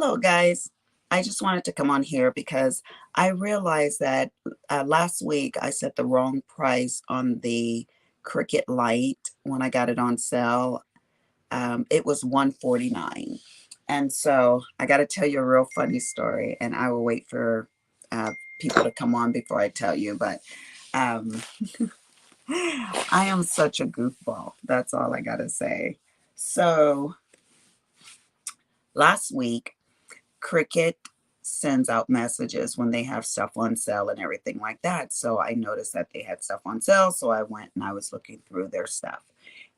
Hello, guys. I just wanted to come on here because I realized that last week I set the wrong price on the Cricut light when I got it on sale. It was $149, and so I got to tell you a real funny story, and I will wait for people to come on before I tell you. But um, I am such a goofball. That's all I got to say. So last week, Cricut sends out messages when they have stuff on sale and everything like that. So I noticed that they had stuff on sale. So I went and I was looking through their stuff.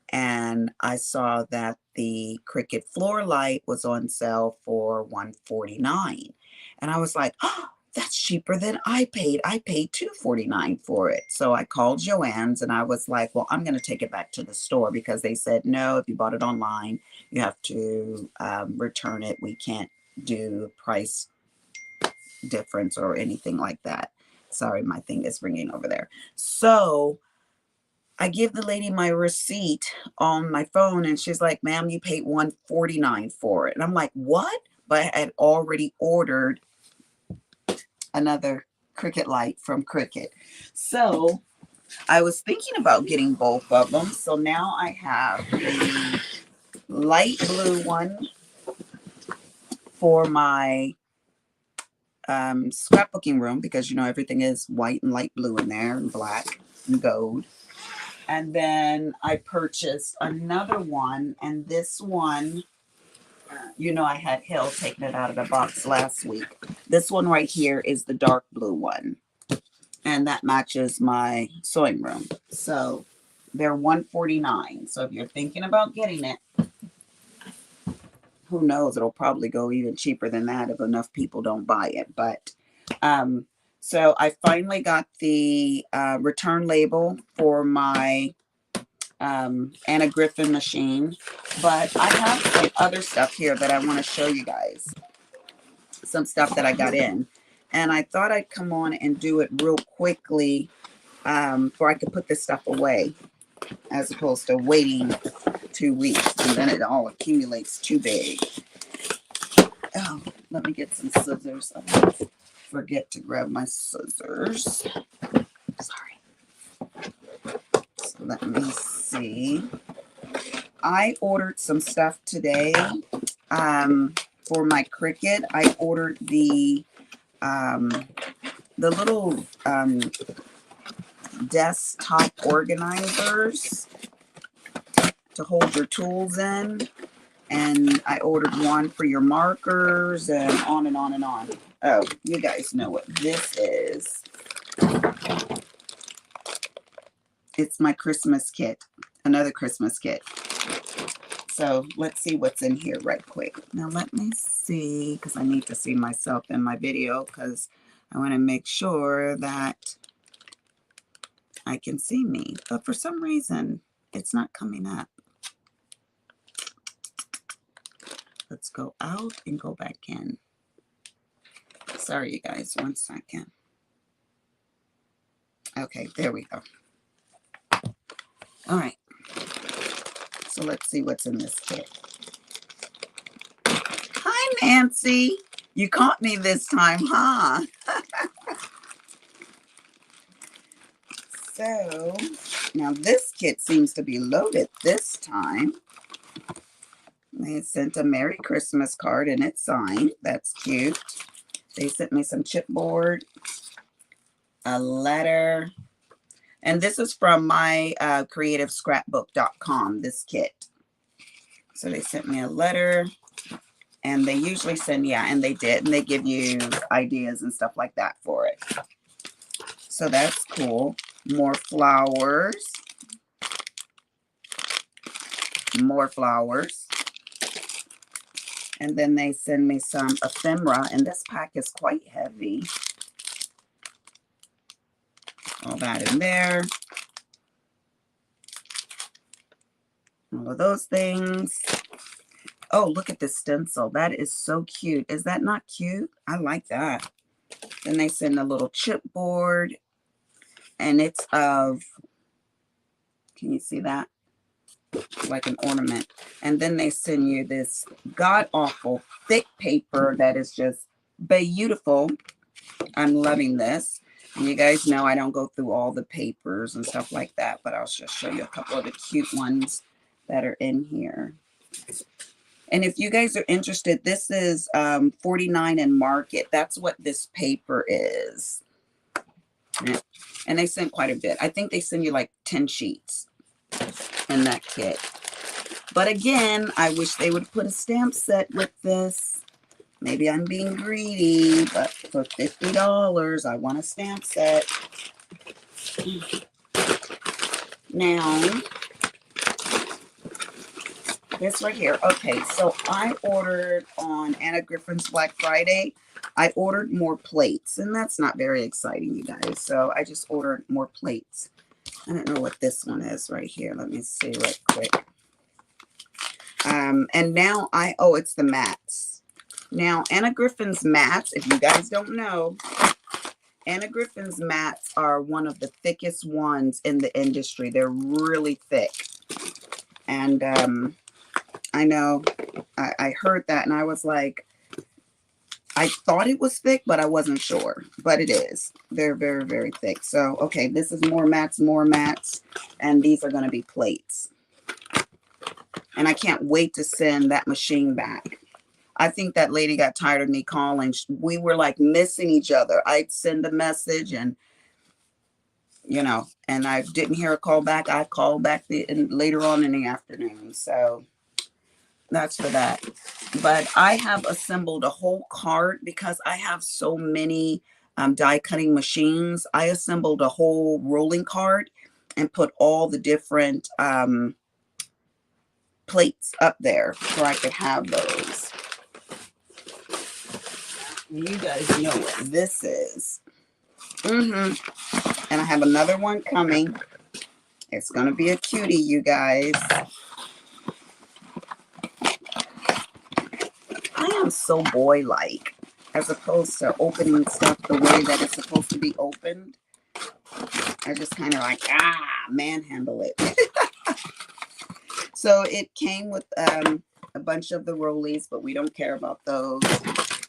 And I saw that the Cricut floor light was on sale for $149. And I was like, oh, that's cheaper than I paid. I paid $249 for it. So I called Joann's and I was like, well, I'm going to take it back to the store because they said, no, if you bought it online, you have to return it. We can't do price difference or anything like that. Sorry, my thing is ringing over there. So I give the lady my receipt on my phone and she's like, ma'am, you paid $149 for it. And I'm like, what? But I had already ordered another Cricut light from Cricut. So I was thinking about getting both of them. So now I have the light blue one for my scrapbooking room because, you know, everything is white and light blue in there and black and gold. And then I purchased another one, and this one, you know, I had Hill taking it out of the box last week. This one right here is the dark blue one, and that matches my sewing room. So they're $149. So if you're thinking about getting it, who knows, it'll probably go even cheaper than that if enough people don't buy it. But so I finally got the return label for my Anna Griffin machine, but I have some other stuff here that I want to show you guys. Some stuff that I got in, and I thought I'd come on and do it real quickly before I could put this stuff away, as opposed to waiting 2 weeks and then it all accumulates too big. Oh, let me get some scissors. I forget to grab my scissors. Sorry. So let me see. I ordered some stuff today for my Cricut. I ordered the little desktop organizers to hold your tools in. And I ordered one for your markers and on and on and on. Oh, you guys know what this is. It's my Christmas kit, another Christmas kit. So let's see what's in here right quick. Now let me see, because I need to see myself in my video because I want to make sure that I can see me. But for some reason, it's not coming up. Let's go out and go back in. Sorry, you guys, 1 second. Okay, there we go. All right. So let's see what's in this kit. Hi, Nancy. You caught me this time, huh? So now this kit seems to be loaded this time. They sent a Merry Christmas card and it's signed. That's cute. They sent me some chipboard, a letter, and this is from my creativescrapbook.com, this kit. So they sent me a letter, and they usually send, yeah, and they did, and they give you ideas and stuff like that for it. So that's cool. More flowers. More flowers. And then they send me some ephemera, and this pack is quite heavy. All that in there. All of those things. Oh, look at this stencil. That is so cute. Is that not cute? I like that. Then they send a little chipboard, and it's of, can you see that? like an ornament. And then they send you this god-awful thick paper that is just beautiful. I'm loving this. And you guys know I don't go through all the papers and stuff like that, but I'll just show you a couple of the cute ones that are in here. And if you guys are interested, this is 49 in Market. That's what this paper is. And they sent quite a bit. I think they send you like 10 sheets in that kit. But again, I wish they would put a stamp set with this. Maybe I'm being greedy, but for $50, I want a stamp set. Now, this right here. Okay, so I ordered on Anna Griffin's Black Friday. I ordered more plates, and that's not very exciting, you guys. So I just ordered more plates. I don't know what this one is right here. Let me see right quick. And now it's the mats. Now, Anna Griffin's mats, if you guys don't know, Anna Griffin's mats are one of the thickest ones in the industry. They're really thick. And I know I heard that and I was like, I thought it was thick, but I wasn't sure. But it is. They're very, very thick. So, okay, this is more mats. And these are going to be plates. And I can't wait to send that machine back. I think that lady got tired of me calling. We were like missing each other. I'd send a message and, you know, and I didn't hear a call back. I called back later on in the afternoon. So that's for that. But I have assembled a whole cart because I have so many die cutting machines. I assembled a whole rolling cart and put all the different plates up there so I could have those. You guys know what this is. And I have another one coming. It's going to be a cutie, you guys. I am so boy-like as opposed to opening stuff the way that it's supposed to be opened. I just kind of like, manhandle it. So it came with a bunch of the rollies, but we don't care about those.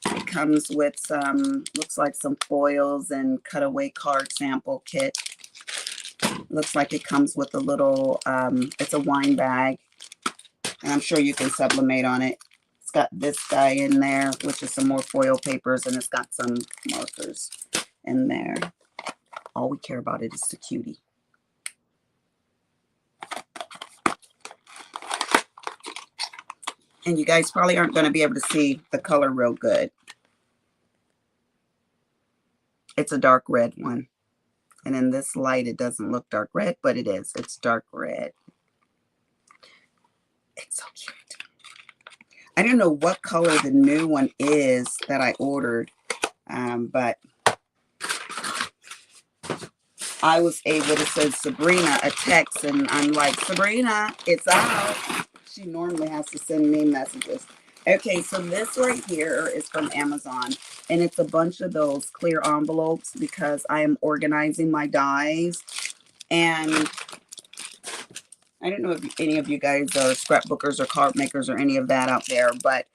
It comes with some, looks like some foils and cutaway card sample kit. Looks like it comes with a little, it's a wine bag. And I'm sure you can sublimate on it. It's got this guy in there, which is some more foil papers, and it's got some markers in there. All we care about it is the cutie. And you guys probably aren't going to be able to see the color real good. It's a dark red one. And in this light, it doesn't look dark red, but it is. It's dark red. It's so cute. I don't know what color the new one is that I ordered, but I was able to send Sabrina a text, and I'm like, Sabrina, it's out. She normally has to send me messages. Okay, so this right here is from Amazon, and it's a bunch of those clear envelopes because I am organizing my dies. And I don't know if any of you guys are scrapbookers or card makers or any of that out there, but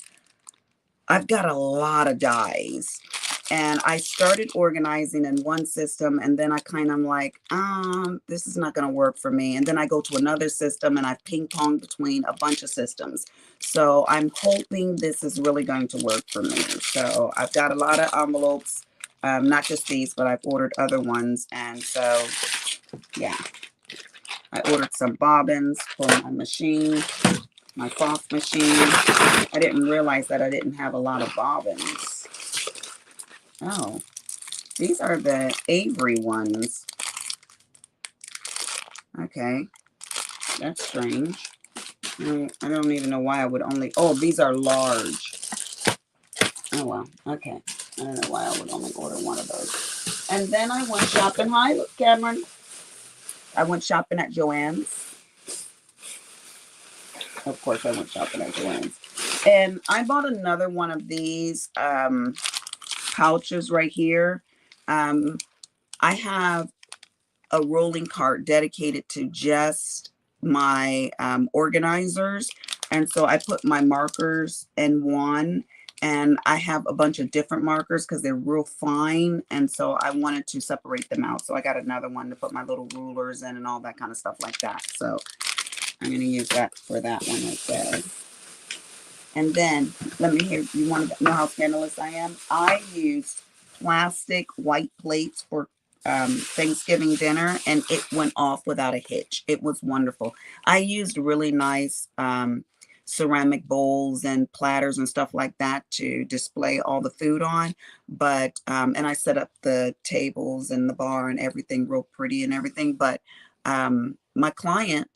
I've got a lot of dies. And I started organizing in one system, and then I kind of like, this is not going to work for me. And then I go to another system, and I ping pong between a bunch of systems. So I'm hoping this is really going to work for me. So I've got a lot of envelopes, not just these, but I've ordered other ones. And so, yeah, I ordered some bobbins for my machine, my frost machine. I didn't realize that I didn't have a lot of bobbins. Oh, these are the Avery ones. Okay, that's strange. I don't even know why I would only... Oh, these are large. Oh, well, okay. I don't know why I would only order one of those. And then I went shopping. Hi, look, Cameron. I went shopping at Joann's. Of course, I went shopping at Joann's. And I bought another one of these pouches right here. I have a rolling cart dedicated to just my organizers. And so I put my markers in one, and I have a bunch of different markers because they're real fine. And so I wanted to separate them out. So I got another one to put my little rulers in and all that kind of stuff like that. So I'm going to use that for that one right there. And then let me hear, you want to know how scandalous I am? I used plastic white plates for Thanksgiving dinner, and it went off without a hitch. It was wonderful. I used really nice ceramic bowls and platters and stuff like that to display all the food on. But, and I set up the tables and the bar and everything real pretty and everything. But my client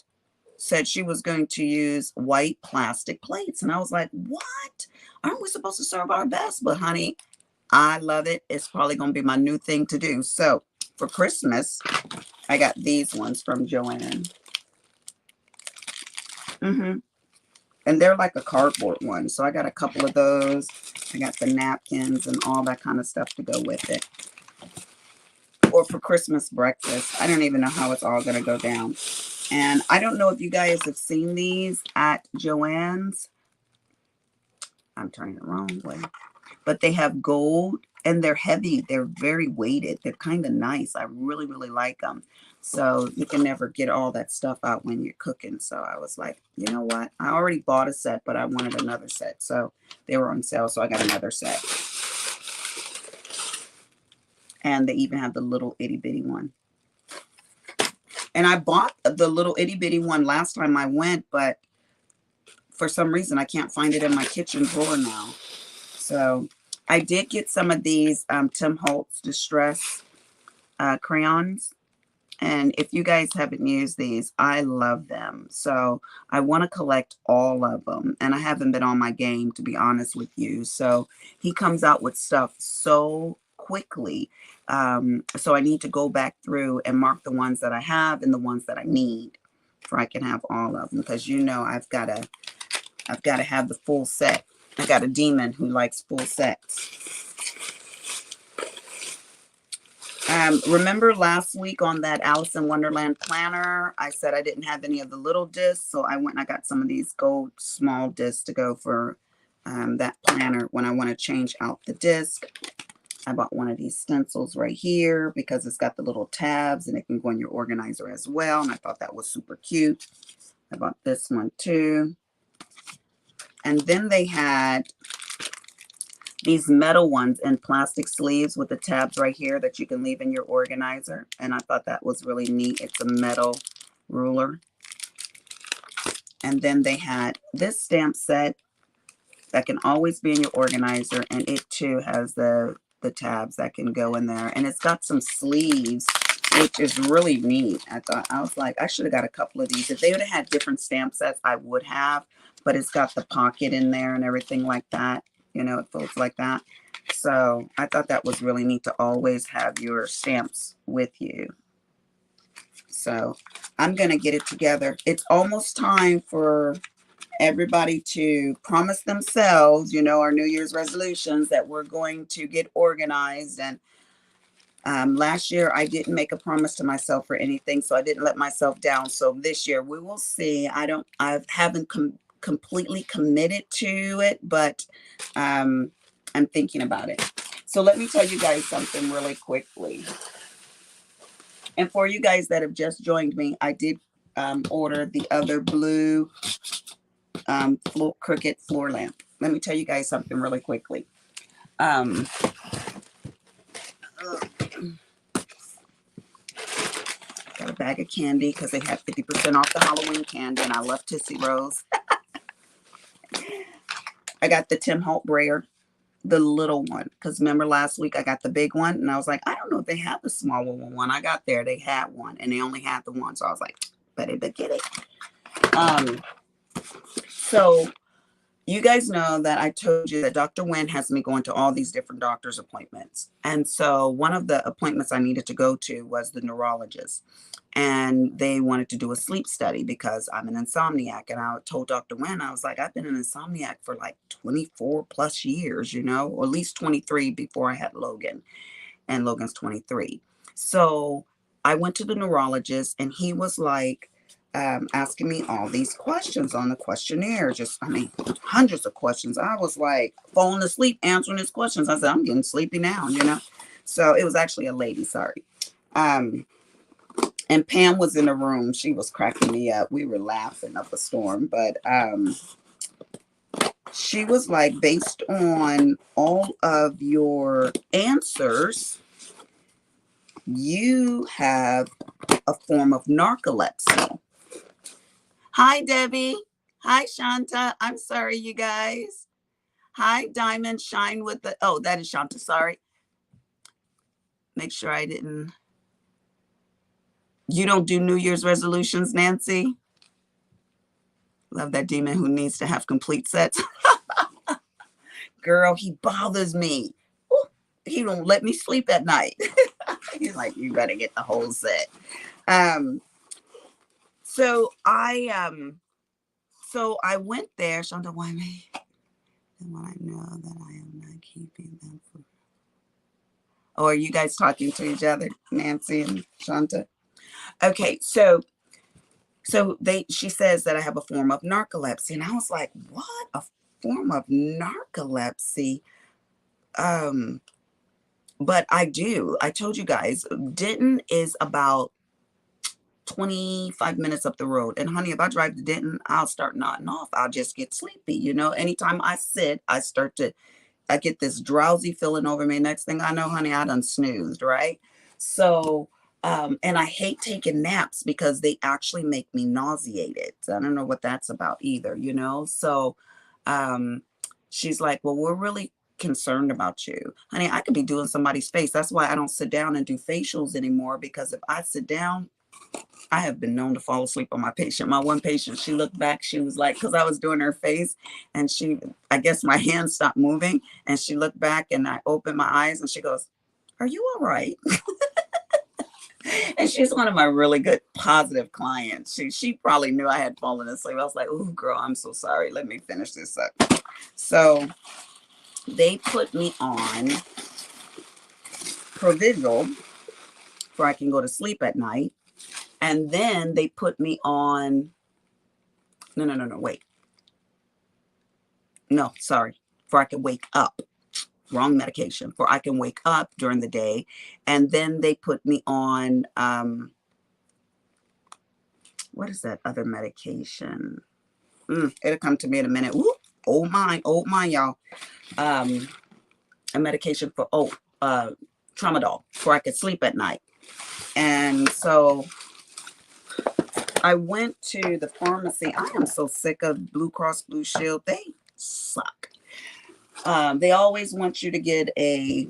said she was going to use white plastic plates. And I was like, what? Aren't we supposed to serve our best? But honey, I love it. It's probably going to be my new thing to do. So for Christmas, I got these ones from Joann. And they're like a cardboard one. So I got a couple of those. I got the napkins and all that kind of stuff to go with it. Or for Christmas breakfast. I don't even know how it's all going to go down. And I don't know if you guys have seen these at Joann's. I'm turning it the wrong way. But they have gold and they're heavy. They're very weighted. They're kind of nice. I really, really like them. So you can never get all that stuff out when you're cooking. So I was like, you know what? I already bought a set, but I wanted another set. So they were on sale. So I got another set. And they even have the little itty bitty one. And I bought the little itty bitty one last time I went, but for some reason I can't find it in my kitchen drawer now. So I did get some of these Tim Holtz Distress crayons. And if you guys haven't used these, I love them. So I want to collect all of them. And I haven't been on my game, to be honest with you. So he comes out with stuff so quickly. So I need to go back through and mark the ones that I have and the ones that I need, for I can have all of them. Because you know I've got to have the full set. I got a demon who likes full sets. Remember last week on that Alice in Wonderland planner, I said I didn't have any of the little discs, so I went and I got some of these gold small discs to go for that planner when I want to change out the disc. I bought one of these stencils right here because it's got the little tabs and it can go in your organizer as well, and I thought that was super cute. I bought this one too. And then they had these metal ones in plastic sleeves with the tabs right here that you can leave in your organizer. And I thought that was really neat. It's a metal ruler. And then they had this stamp set that can always be in your organizer. And it too has the tabs that can go in there. And it's got some sleeves, which is really neat. I was like, I should have got a couple of these. If they would have had different stamp sets, I would have. But it's got the pocket in there and everything like that. You know, it folds like that. So I thought that was really neat to always have your stamps with you. So I'm going to get it together. It's almost time for everybody to promise themselves, you know, our New Year's resolutions that we're going to get organized. And last year I didn't make a promise to myself for anything, so I didn't let myself down. So this year we will see. I haven't completely committed to it, but I'm thinking about it. So let me tell you guys something really quickly. And for you guys that have just joined me, I did order the other blue Haul-Cricut floor lamp. Let me tell you guys something really quickly. Got a bag of candy because they had 50% off the Halloween candy, and I love Tootsie Rolls. I got the Tim Holtz brayer, the little one, because remember last week I got the big one, and I was like, I don't know if they have the smaller one. When I got there, they had one, and they only had the one, so I was like, better get it. So you guys know that I told you that Dr. Wynn has me going to all these different doctor's appointments. And so one of the appointments I needed to go to was the neurologist. And they wanted to do a sleep study because I'm an insomniac. And I told Dr. Wynn, I was like, I've been an insomniac for like 24 plus years, you know, or at least 23 before I had Logan. And Logan's 23. So I went to the neurologist and he was like, asking me all these questions on the questionnaire. Just, I mean, hundreds of questions. I was like falling asleep answering his questions. I said, I'm getting sleepy now, you know? So it was actually a lady, sorry. And Pam was in the room. She was cracking me up. We were laughing up a storm, but she was like, based on all of your answers, you have a form of narcolepsy. Hi, Debbie. Hi, Shanta. I'm sorry, you guys. Hi, Diamond Shine with the, oh, that is Shanta. Sorry. Make sure I didn't. You don't do New Year's resolutions, Nancy? Love that demon who needs to have complete sets. Girl, he bothers me. Ooh, he don't let me sleep at night. He's like, you better get the whole set. So I went there. Shanta, why me? And when I know that I am not keeping them for. Oh, are you guys talking to each other, Nancy and Shanta? Okay, so she says that I have a form of narcolepsy, and I was like, what? A form of narcolepsy? But I do. I told you guys, Denton is about 25 minutes up the road. And honey, if I drive to Denton, I'll start nodding off. I'll just get sleepy. You know, anytime I sit, I get this drowsy feeling over me. Next thing I know, honey, I done snoozed, right? So, and I hate taking naps because they actually make me nauseated. I don't know what that's about either, you know? So, she's like, well, we're really concerned about you. Honey, I could be doing somebody's face. That's why I don't sit down and do facials anymore, because if I sit down, I have been known to fall asleep on my patient. My one patient, she looked back, she was like, because I was doing her face, and I guess my hand stopped moving, and she looked back, and I opened my eyes, and she goes, are you all right? And she's one of my really good positive clients. She probably knew I had fallen asleep. I was like, oh, girl, I'm so sorry. Let me finish this up. So they put me on Provisional where I can go to sleep at night. And then they put me on, no, wait. No, sorry, for I can wake up. Wrong medication. For I can wake up during the day. And then they put me on, what is that other medication? It'll come to me in a minute. Ooh, old mine, y'all. A medication for, tramadol, for I could sleep at night. And so I went to the pharmacy. I am so sick of Blue Cross Blue Shield. They suck. They always want you to get a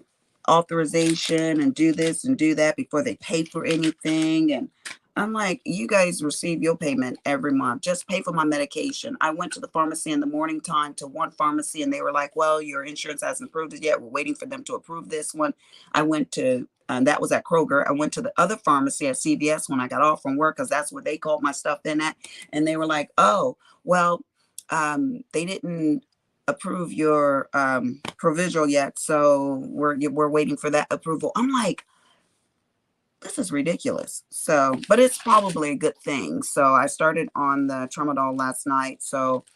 authorization and do this and do that before they pay for anything. And I'm like, you guys receive your payment every month. Just pay for my medication. I went to the pharmacy in the morning time to one pharmacy, and they were like, well, your insurance hasn't approved it yet. We're waiting for them to approve this one. I went to, that was at Kroger. I went to the other pharmacy at CVS when I got off from work, because that's where they called my stuff in at. And they were like, oh, well, they didn't approve your provisional yet, so we're waiting for that approval. I'm like, this is ridiculous. So, but it's probably a good thing. So I started on the tramadol last night. So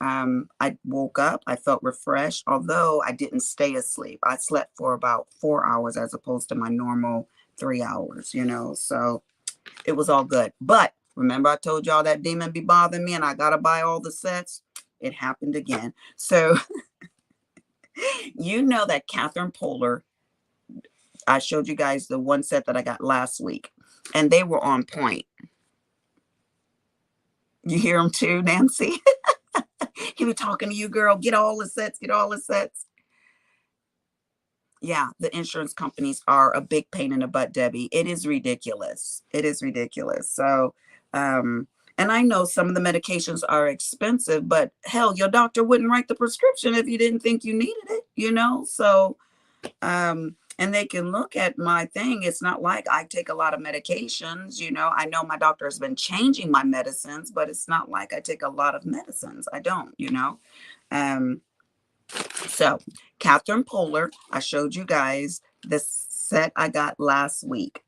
I woke up, I felt refreshed, although I didn't stay asleep. I slept for about 4 hours as opposed to my normal 3 hours, you know, so it was all good. But remember, I told y'all that demon be bothering me and I got to buy all the sets. It happened again. So you know that Catherine Polar, I showed you guys the one set that I got last week, and they were on point. You hear them too, Nancy? He was talking to you, girl. Get all the sets, get all the sets. Yeah, the insurance companies are a big pain in the butt, Debbie. It is ridiculous. It is ridiculous. So, and I know some of the medications are expensive, but hell, your doctor wouldn't write the prescription if you didn't think you needed it, you know? So, and they can look at my thing. It's not like I take a lot of medications, you know. I know my doctor has been changing my medicines, but it's not like I take a lot of medicines. I don't, you know. So Catherine Polar, I showed you guys this set I got last week.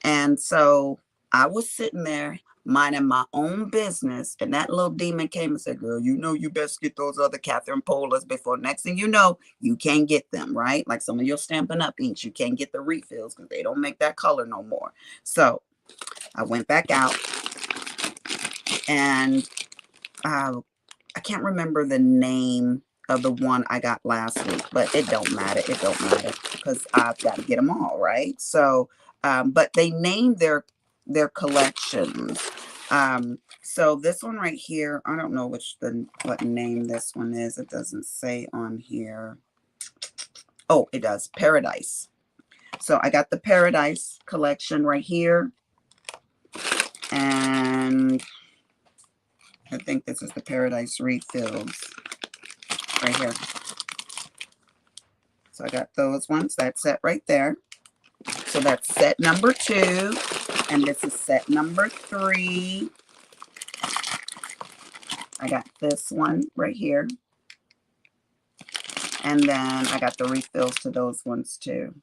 And so I was sitting there minding my own business. And that little demon came and said, girl, you know, you best get those other Catherine Polars before next thing you know, you can't get them, right? Like some of your Stampin' Up! Inks, you can't get the refills because they don't make that color no more. So I went back out and I can't remember the name of the one I got last week, but it don't matter. It don't matter because I've got to get them all, right? So, but they named their collections. So this one right here, I don't know what name this one is. It doesn't say on here. Oh, it does. Paradise. So I got the Paradise collection right here. And I think this is the Paradise refills right here. So I got those ones. That's set right there. So that's set number 2. And this is set number 3. I got this one right here. And then I got the refills to those ones too.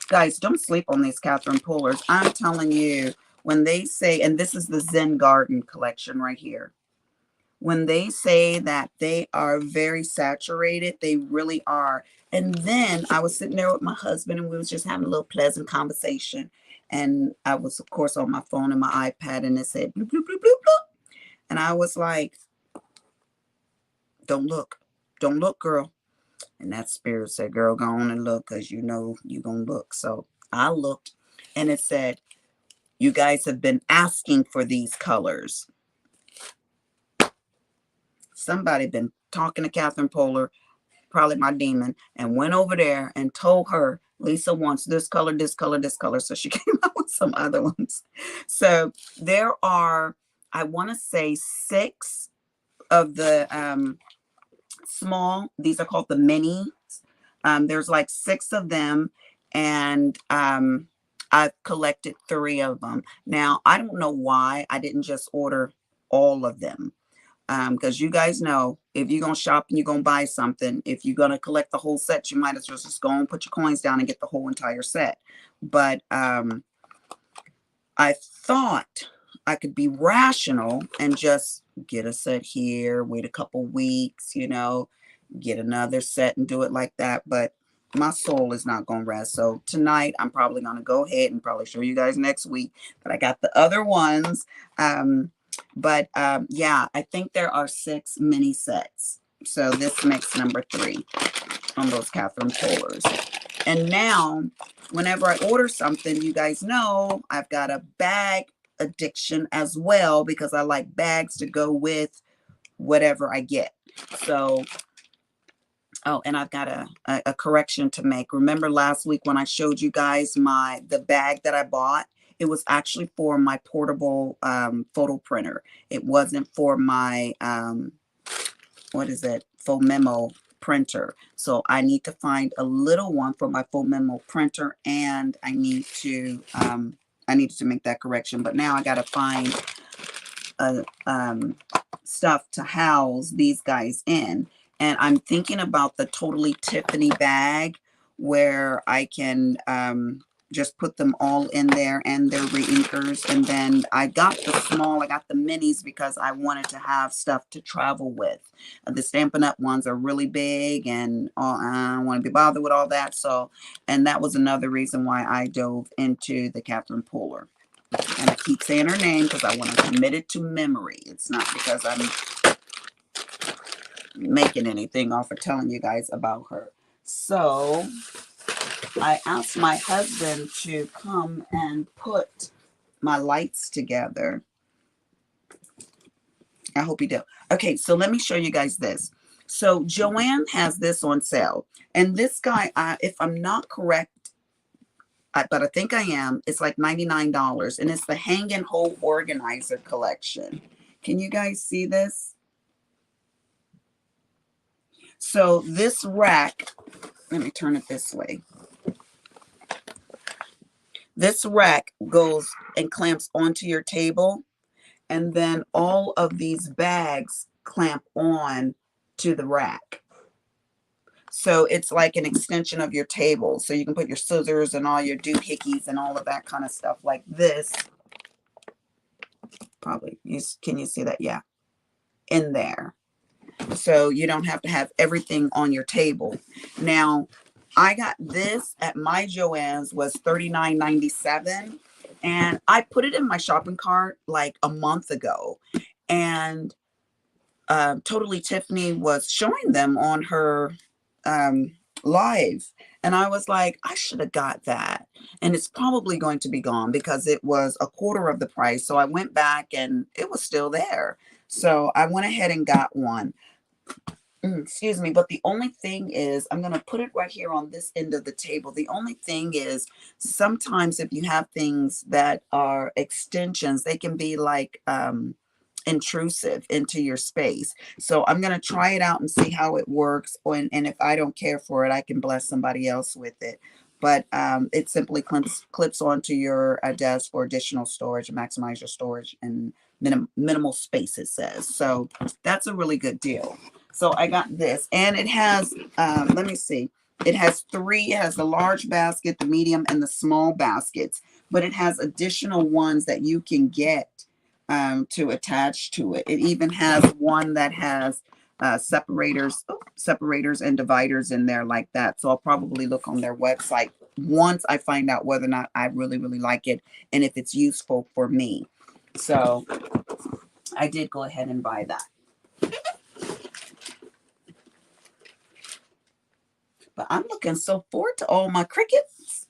Guys, don't sleep on these Catherine Polars. I'm telling you, when they say, and this is the Zen Garden collection right here. When they say that they are very saturated, they really are. And then I was sitting there with my husband and we was just having a little pleasant conversation. And I was, of course, on my phone and my iPad and it said, bloop, bloop, bloop, bloop, bloop. And I was like, don't look. Don't look, girl. And that spirit said, girl, go on and look because you know you're going to look. So I looked and it said, you guys have been asking for these colors. Somebody been talking to Catherine Polar, probably my demon, and went over there and told her Lisa wants this color, this color, this color. So she came out with some other ones. So there are, I want to say 6 of the small, these are called the minis. There's like 6 of them, and I've collected 3 of them. Now, I don't know why I didn't just order all of them. Because you guys know, if you're going to shop and you're going to buy something, if you're going to collect the whole set, you might as well just go and put your coins down and get the whole entire set. But I thought I could be rational and just get a set here, wait a couple weeks, you know, get another set and do it like that. But my soul is not going to rest. So tonight, I'm probably going to go ahead and probably show you guys next week that I got the other ones. But yeah, I think there are 6 mini sets. So this makes number 3 on those Catherine Polars. And now, whenever I order something, you guys know I've got a bag addiction as well because I like bags to go with whatever I get. So, oh, and I've got a correction to make. Remember last week when I showed you guys the bag that I bought? It was actually for my portable photo printer. It wasn't for my, what is it, faux memo printer. So I need to find a little one for my faux memo printer, and I needed to make that correction. But now I got to find stuff to house these guys in. And I'm thinking about the Totally Tiffany bag where I can just put them all in there and their re-inkers. And then I got the small, I got the minis because I wanted to have stuff to travel with. The Stampin' Up! Ones are really big and I don't want to be bothered with all that. So, and that was another reason why I dove into the Catherine Polar. And I keep saying her name because I want to commit it to memory. It's not because I'm making anything off of telling you guys about her. So I asked my husband to come and put my lights together. I hope he did. Okay, so let me show you guys this. So Joann has this on sale. And this guy, if I'm not correct, but I think I am, it's like $99. And it's the Hang and Hold Organizer collection. Can you guys see this? So this rack, let me turn it this way. This rack goes and clamps onto your table, and then all of these bags clamp on to the rack. So it's like an extension of your table. So you can put your scissors and all your doohickeys and all of that kind of stuff like this Probably. Can you see that? Yeah. In there. So you don't have to have everything on your table. Now, I got this at my Joann's was $39.97, and I put it in my shopping cart like a month ago, and Totally Tiffany was showing them on her live, and I was like, I should have got that, and it's probably going to be gone because it was a quarter of the price. So I went back and it was still there. So I went ahead and got one. Excuse me, but the only thing is, I'm going to put it right here on this end of the table. The only thing is, sometimes if you have things that are extensions, they can be like intrusive into your space. So I'm going to try it out and see how it works. And if I don't care for it, I can bless somebody else with it. But it simply clips onto your desk for additional storage, maximize your storage and minimal space, it says. So that's a really good deal. So I got this, and it has, let me see. It has three. It has the large basket, the medium, and the small baskets. But it has additional ones that you can get to attach to it. It even has one that has separators and dividers in there like that. So I'll probably look on their website once I find out whether or not I really, really like it and if it's useful for me. So I did go ahead and buy that. But I'm looking so forward to all my Cricuts.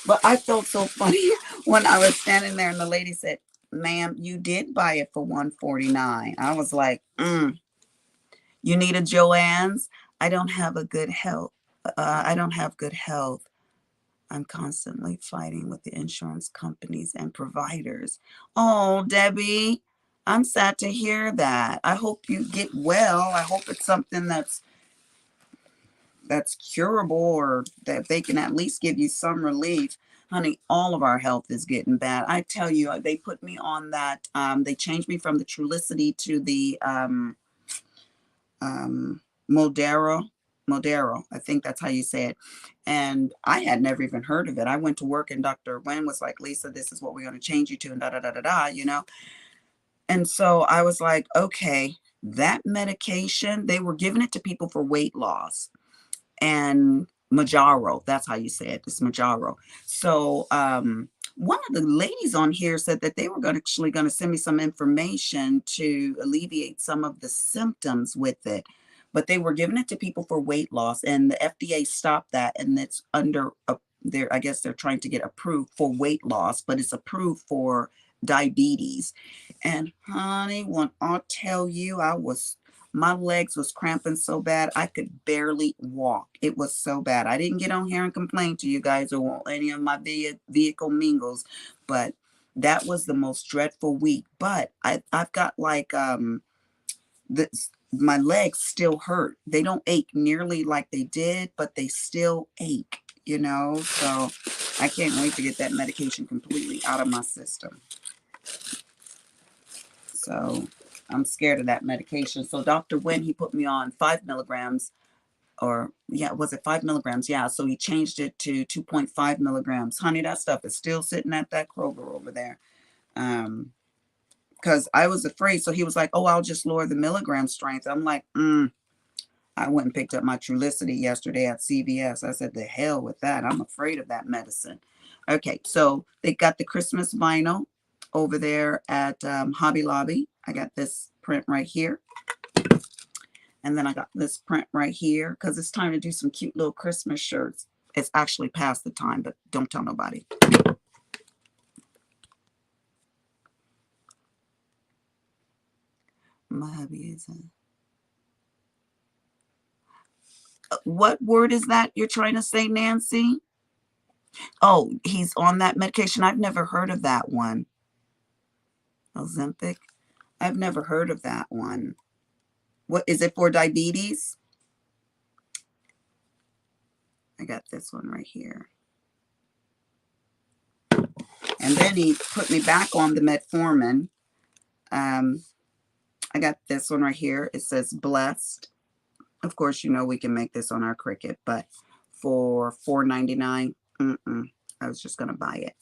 But I felt so funny when I was standing there and the lady said, ma'am, you did buy it for $149. I was like, you need a Joann's? I don't have a good health. I don't have good health. I'm constantly fighting with the insurance companies and providers. Oh, Debbie, I'm sad to hear that. I hope you get well. I hope it's something that's curable, or that they can at least give you some relief. Honey, all of our health is getting bad. I tell you, they put me on that. They changed me from the Trulicity to the Modero. I think that's how you say it. And I had never even heard of it. I went to work and Dr. Wen was like, Lisa, this is what we're going to change you to, and da da da da da, you know. And so I was like, okay, that medication, they were giving it to people for weight loss. And Majaro, that's how you say it. It's Majaro. So one of the ladies on here said that they were actually going to send me some information to alleviate some of the symptoms with it. But they were giving it to people for weight loss, and the FDA stopped that, and it's under I guess they're trying to get approved for weight loss, but it's approved for diabetes. And honey, when I tell you, my legs was cramping so bad I could barely walk. It was so bad. I didn't get on here and complain to you guys or any of my vehicle mingles, but that was the most dreadful week. But I've got like my legs still hurt. They don't ache nearly like they did, but they still ache, you know. So I can't wait to get that medication completely out of my system. So I'm scared of that medication. So Dr. Wen, he put me on 5 milligrams, or yeah, was it 5 milligrams? Yeah. So he changed it to 2.5 milligrams. Honey, that stuff is still sitting at that Kroger over there. Because I was afraid. So he was like, oh, I'll just lower the milligram strength. I'm like, I went and picked up my Trulicity yesterday at CVS. I said, the hell with that. I'm afraid of that medicine. Okay. So they got the Christmas vinyl over there at Hobby Lobby. I got this print right here. And then I got this print right here because it's time to do some cute little Christmas shirts. It's actually past the time, but don't tell nobody. My hubby is what word is that you're trying to say, Nancy? Oh, he's on that medication. I've never heard of that one. Ozempic. I've never heard of that one. What is it for? Diabetes? I got this one right here. And then he put me back on the metformin. I got this one right here. It says Blessed. Of course, you know we can make this on our Cricut, but for $4.99, I was just going to buy it.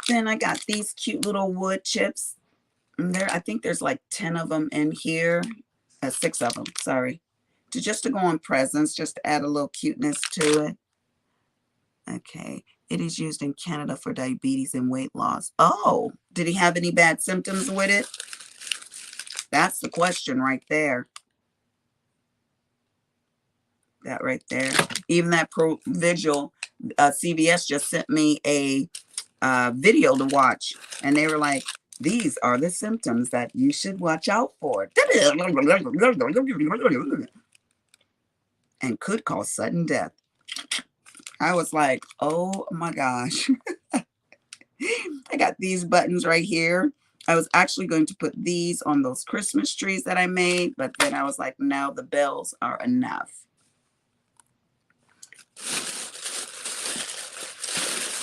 Then I got these cute little wood chips. And I think there's like 10 of them in here. 6 of them, sorry. Just to go on presents, just to add a little cuteness to it. Okay. It is used in Canada for diabetes and weight loss. Oh, did he have any bad symptoms with it? That's the question right there. That right there. Even that Provigil, CVS just sent me a video to watch, and they were like, these are the symptoms that you should watch out for. And could cause sudden death. I was like, oh my gosh. I got these buttons right here. I was actually going to put these on those Christmas trees that I made, but then I was like, no, the bells are enough.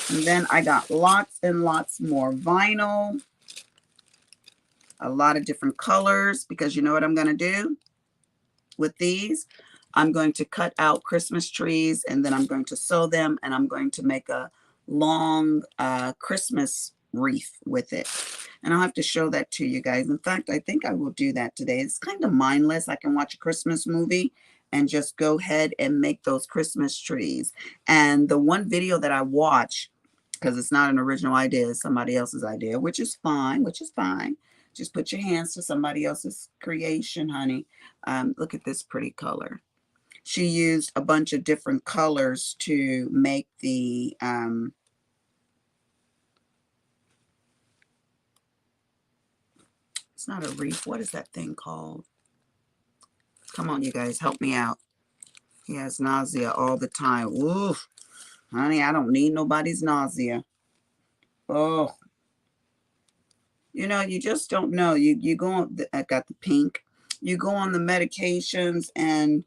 And then I got lots and lots more vinyl. A lot of different colors, because you know what I'm going to do with these? I'm going to cut out Christmas trees, and then I'm going to sew them, and I'm going to make a long Christmas wreath with it. And I'll have to show that to you guys. In fact, I think I will do that today. It's kind of mindless. I can watch a Christmas movie and just go ahead and make those Christmas trees. And the one video that I watch, because it's not an original idea, it's somebody else's idea, which is fine, Just put your hands to somebody else's creation, honey. Look at this pretty color. She used a bunch of different colors to make the it's not a wreath. What is that thing called? Come on, you guys, help me out. He has nausea all the time. Oof. Honey, I don't need nobody's nausea. Oh. You know, you just don't know. You go on, I got the pink. You go on the medications, and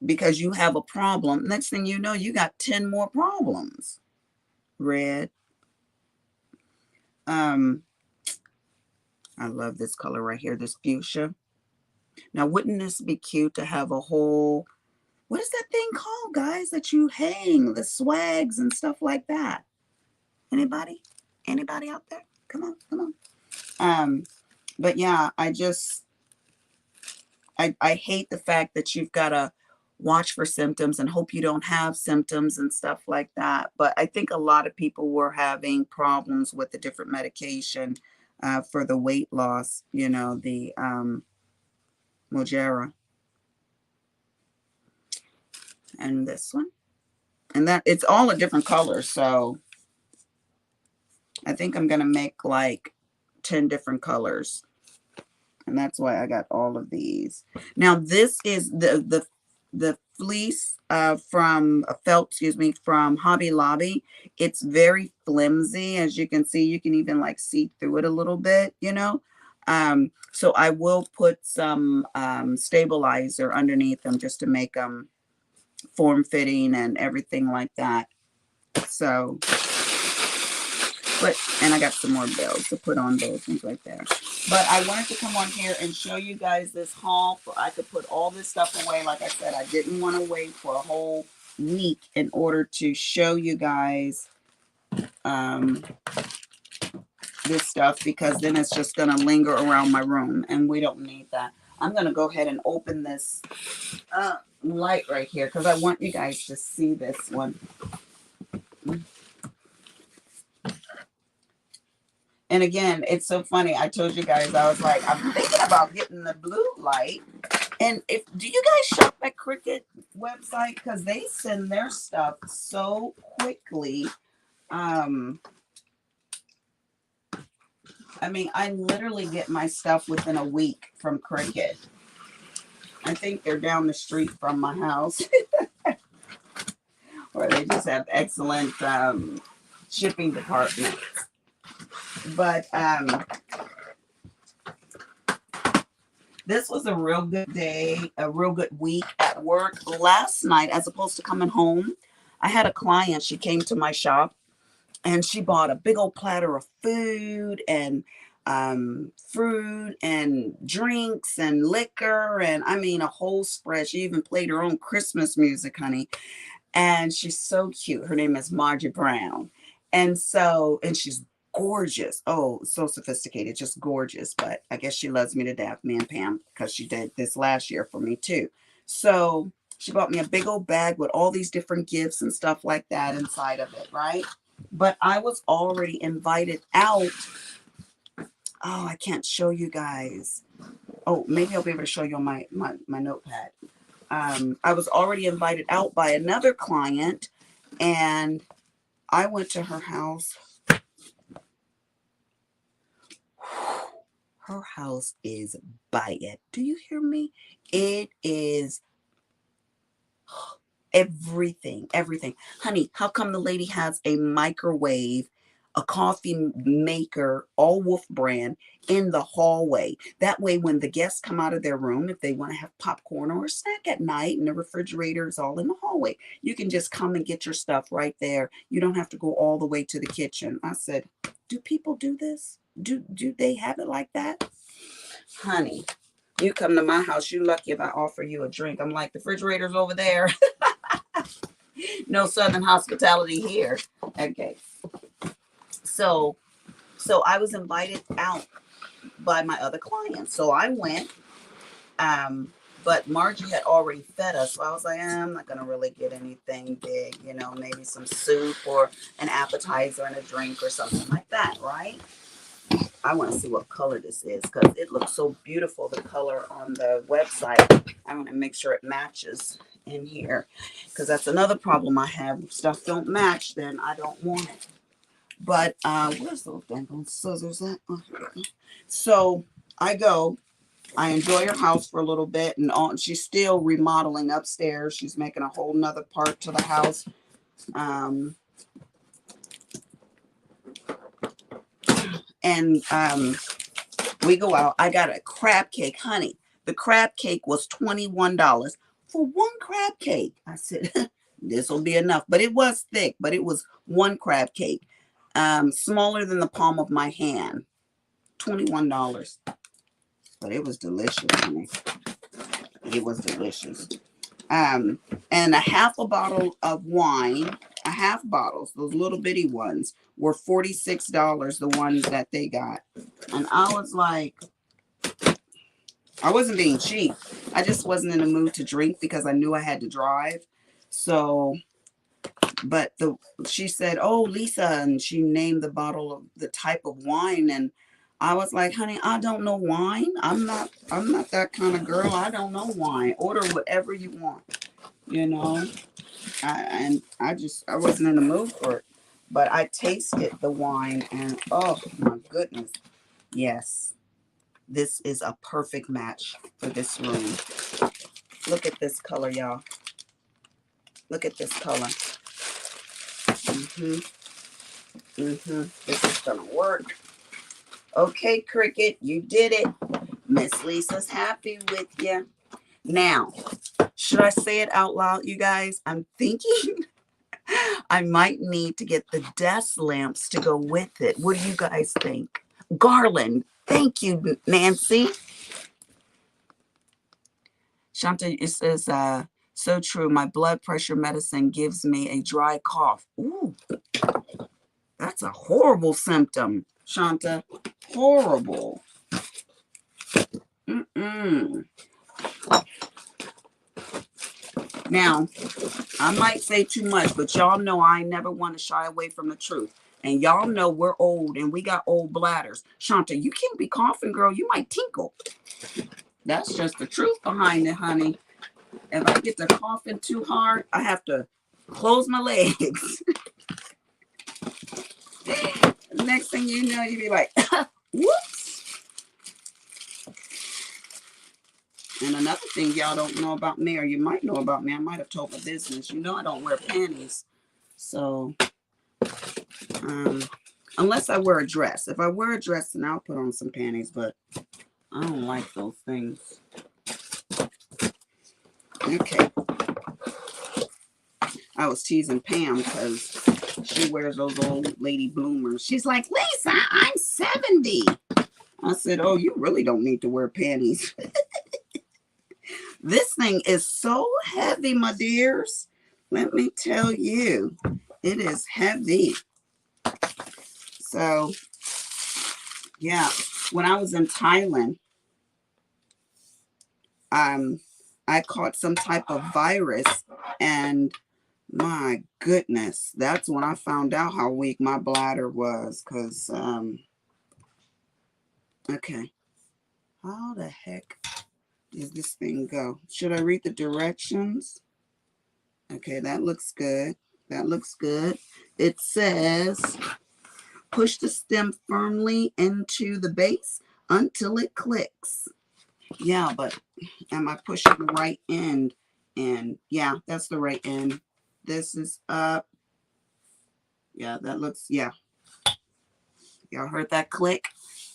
because you have a problem, next thing you know, you got 10 more problems. Red. I love this color right here, this fuchsia. Now, wouldn't this be cute to have a whole, what is that thing called, guys, that you hang, the swags and stuff like that? Anybody? Anybody out there? Come on, come on. But yeah, I hate the fact that you've got to watch for symptoms and hope you don't have symptoms and stuff like that. But I think a lot of people were having problems with the different medication for the weight loss, you know, the Mojera. And this one. And that it's all a different color. So I think I'm going to make like 10 different colors. And that's why I got all of these. Now, this is the fleece from felt, from Hobby Lobby. It's very flimsy. As you can see, you can even like see through it a little bit, you know. So I will put some stabilizer underneath them just to make them form-fitting and everything like that. So, and I got some more bells to put on those things right there. But I wanted to come on here and show you guys this haul. I could put all this stuff away. Like I said, I didn't want to wait for a whole week in order to show you guys this stuff, because then it's just going to linger around my room, and we don't need that. I'm going to go ahead and open this light right here because I want you guys to see this one. And again, it's so funny. I told you guys, I was like, I'm thinking about getting the blue light. And do you guys shop at Cricut website? Because they send their stuff so quickly. I mean, I literally get my stuff within a week from Cricut. I think they're down the street from my house. Or they just have excellent shipping departments. But this was a real good day, a real good week at work. Last night, as opposed to coming home, I had a client. She came to my shop, and she bought a big old platter of food and fruit and drinks and liquor, and I mean a whole spread. She even played her own Christmas music, honey. And she's so cute. Her name is Margie Brown. And she's gorgeous. Oh, so sophisticated, just gorgeous. But I guess she loves me to death, me and Pam, because she did this last year for me too. So she bought me a big old bag with all these different gifts and stuff like that inside of it, right? But I was already invited out. Oh, I can't show you guys. Oh, maybe I'll be able to show you on my notepad. I was already invited out by another client, and I went to her house. Her house is by it. Do you hear me? It is everything, everything. Honey, how come the lady has a microwave, a coffee maker, all Wolf brand, in the hallway? That way, when the guests come out of their room, if they want to have popcorn or a snack at night, and the refrigerator is all in the hallway, you can just come and get your stuff right there. You don't have to go all the way to the kitchen. I said, do people do this? Do they have it like that? Honey, you come to my house, you lucky if I offer you a drink. I'm like, the refrigerator's over there. No Southern hospitality here. Okay. So I was invited out by my other clients. So I went, but Margie had already fed us. So I was like, I'm not going to really get anything big, you know, maybe some soup or an appetizer and a drink or something like that, right? I want to see what color this is because it looks so beautiful, the color on the website. I want to make sure it matches in here because that's another problem I have. If stuff don't match, then I don't want it. But where's those dang scissors at? Oh, so I enjoy her house for a little bit, and she's still remodeling upstairs. She's making a whole nother part to the house. And we go out. I got a crab cake, honey. The crab cake was $21 for one crab cake. I said, this will be enough. But it was thick, but it was one crab cake. Smaller than the palm of my hand. $21. But it was delicious, honey. It was delicious. And a half a bottle of wine, a half bottles, those little bitty ones, were $46, the ones that they got. And I was like, I wasn't being cheap. I just wasn't in the mood to drink because I knew I had to drive. So, but she said, oh, Lisa, and she named the bottle of the type of wine. And I was like, honey, I don't know wine. I'm not that kind of girl. I don't know wine. Order whatever you want, you know. I wasn't in the mood for it. But I tasted the wine and oh my goodness. Yes. This is a perfect match for this room. Look at this color, y'all. Look at this color. This is gonna work. Okay, Cricut, you did it. Miss Lisa's happy with you. Now, should I say it out loud, you guys? I'm thinking I might need to get the desk lamps to go with it. What do you guys think? Garland. Thank you, Nancy. Shanta, it says, so true. My blood pressure medicine gives me a dry cough. Ooh, that's a horrible symptom, Shanta. Horrible. Now, I might say too much, but y'all know I never want to shy away from the truth. And y'all know we're old and we got old bladders. Shanta, you can't be coughing, girl. You might tinkle. That's just the truth behind it, honey. If I get to coughing too hard, I have to close my legs. Next thing you know, you be like, whoops. And another thing y'all don't know about me, or you might know about me, I might have told my business. You know I don't wear panties. So, unless I wear a dress. If I wear a dress, then I'll put on some panties, but I don't like those things. Okay. I was teasing Pam because she wears those old lady bloomers. She's like, Lisa, I'm 70. I said, oh, you really don't need to wear panties. This thing is so heavy, my dears. Let me tell you, it is heavy. So yeah, when I was in Thailand, I caught some type of virus, and my goodness, that's when I found out how weak my bladder was. Because okay, how the heck does this thing go? Should I read the directions? Okay, that looks good. That looks good. It says push the stem firmly into the base until it clicks. Yeah, but am I pushing the right end in? Yeah, that's the right end. This is up. Yeah, that looks, yeah. Y'all heard that click?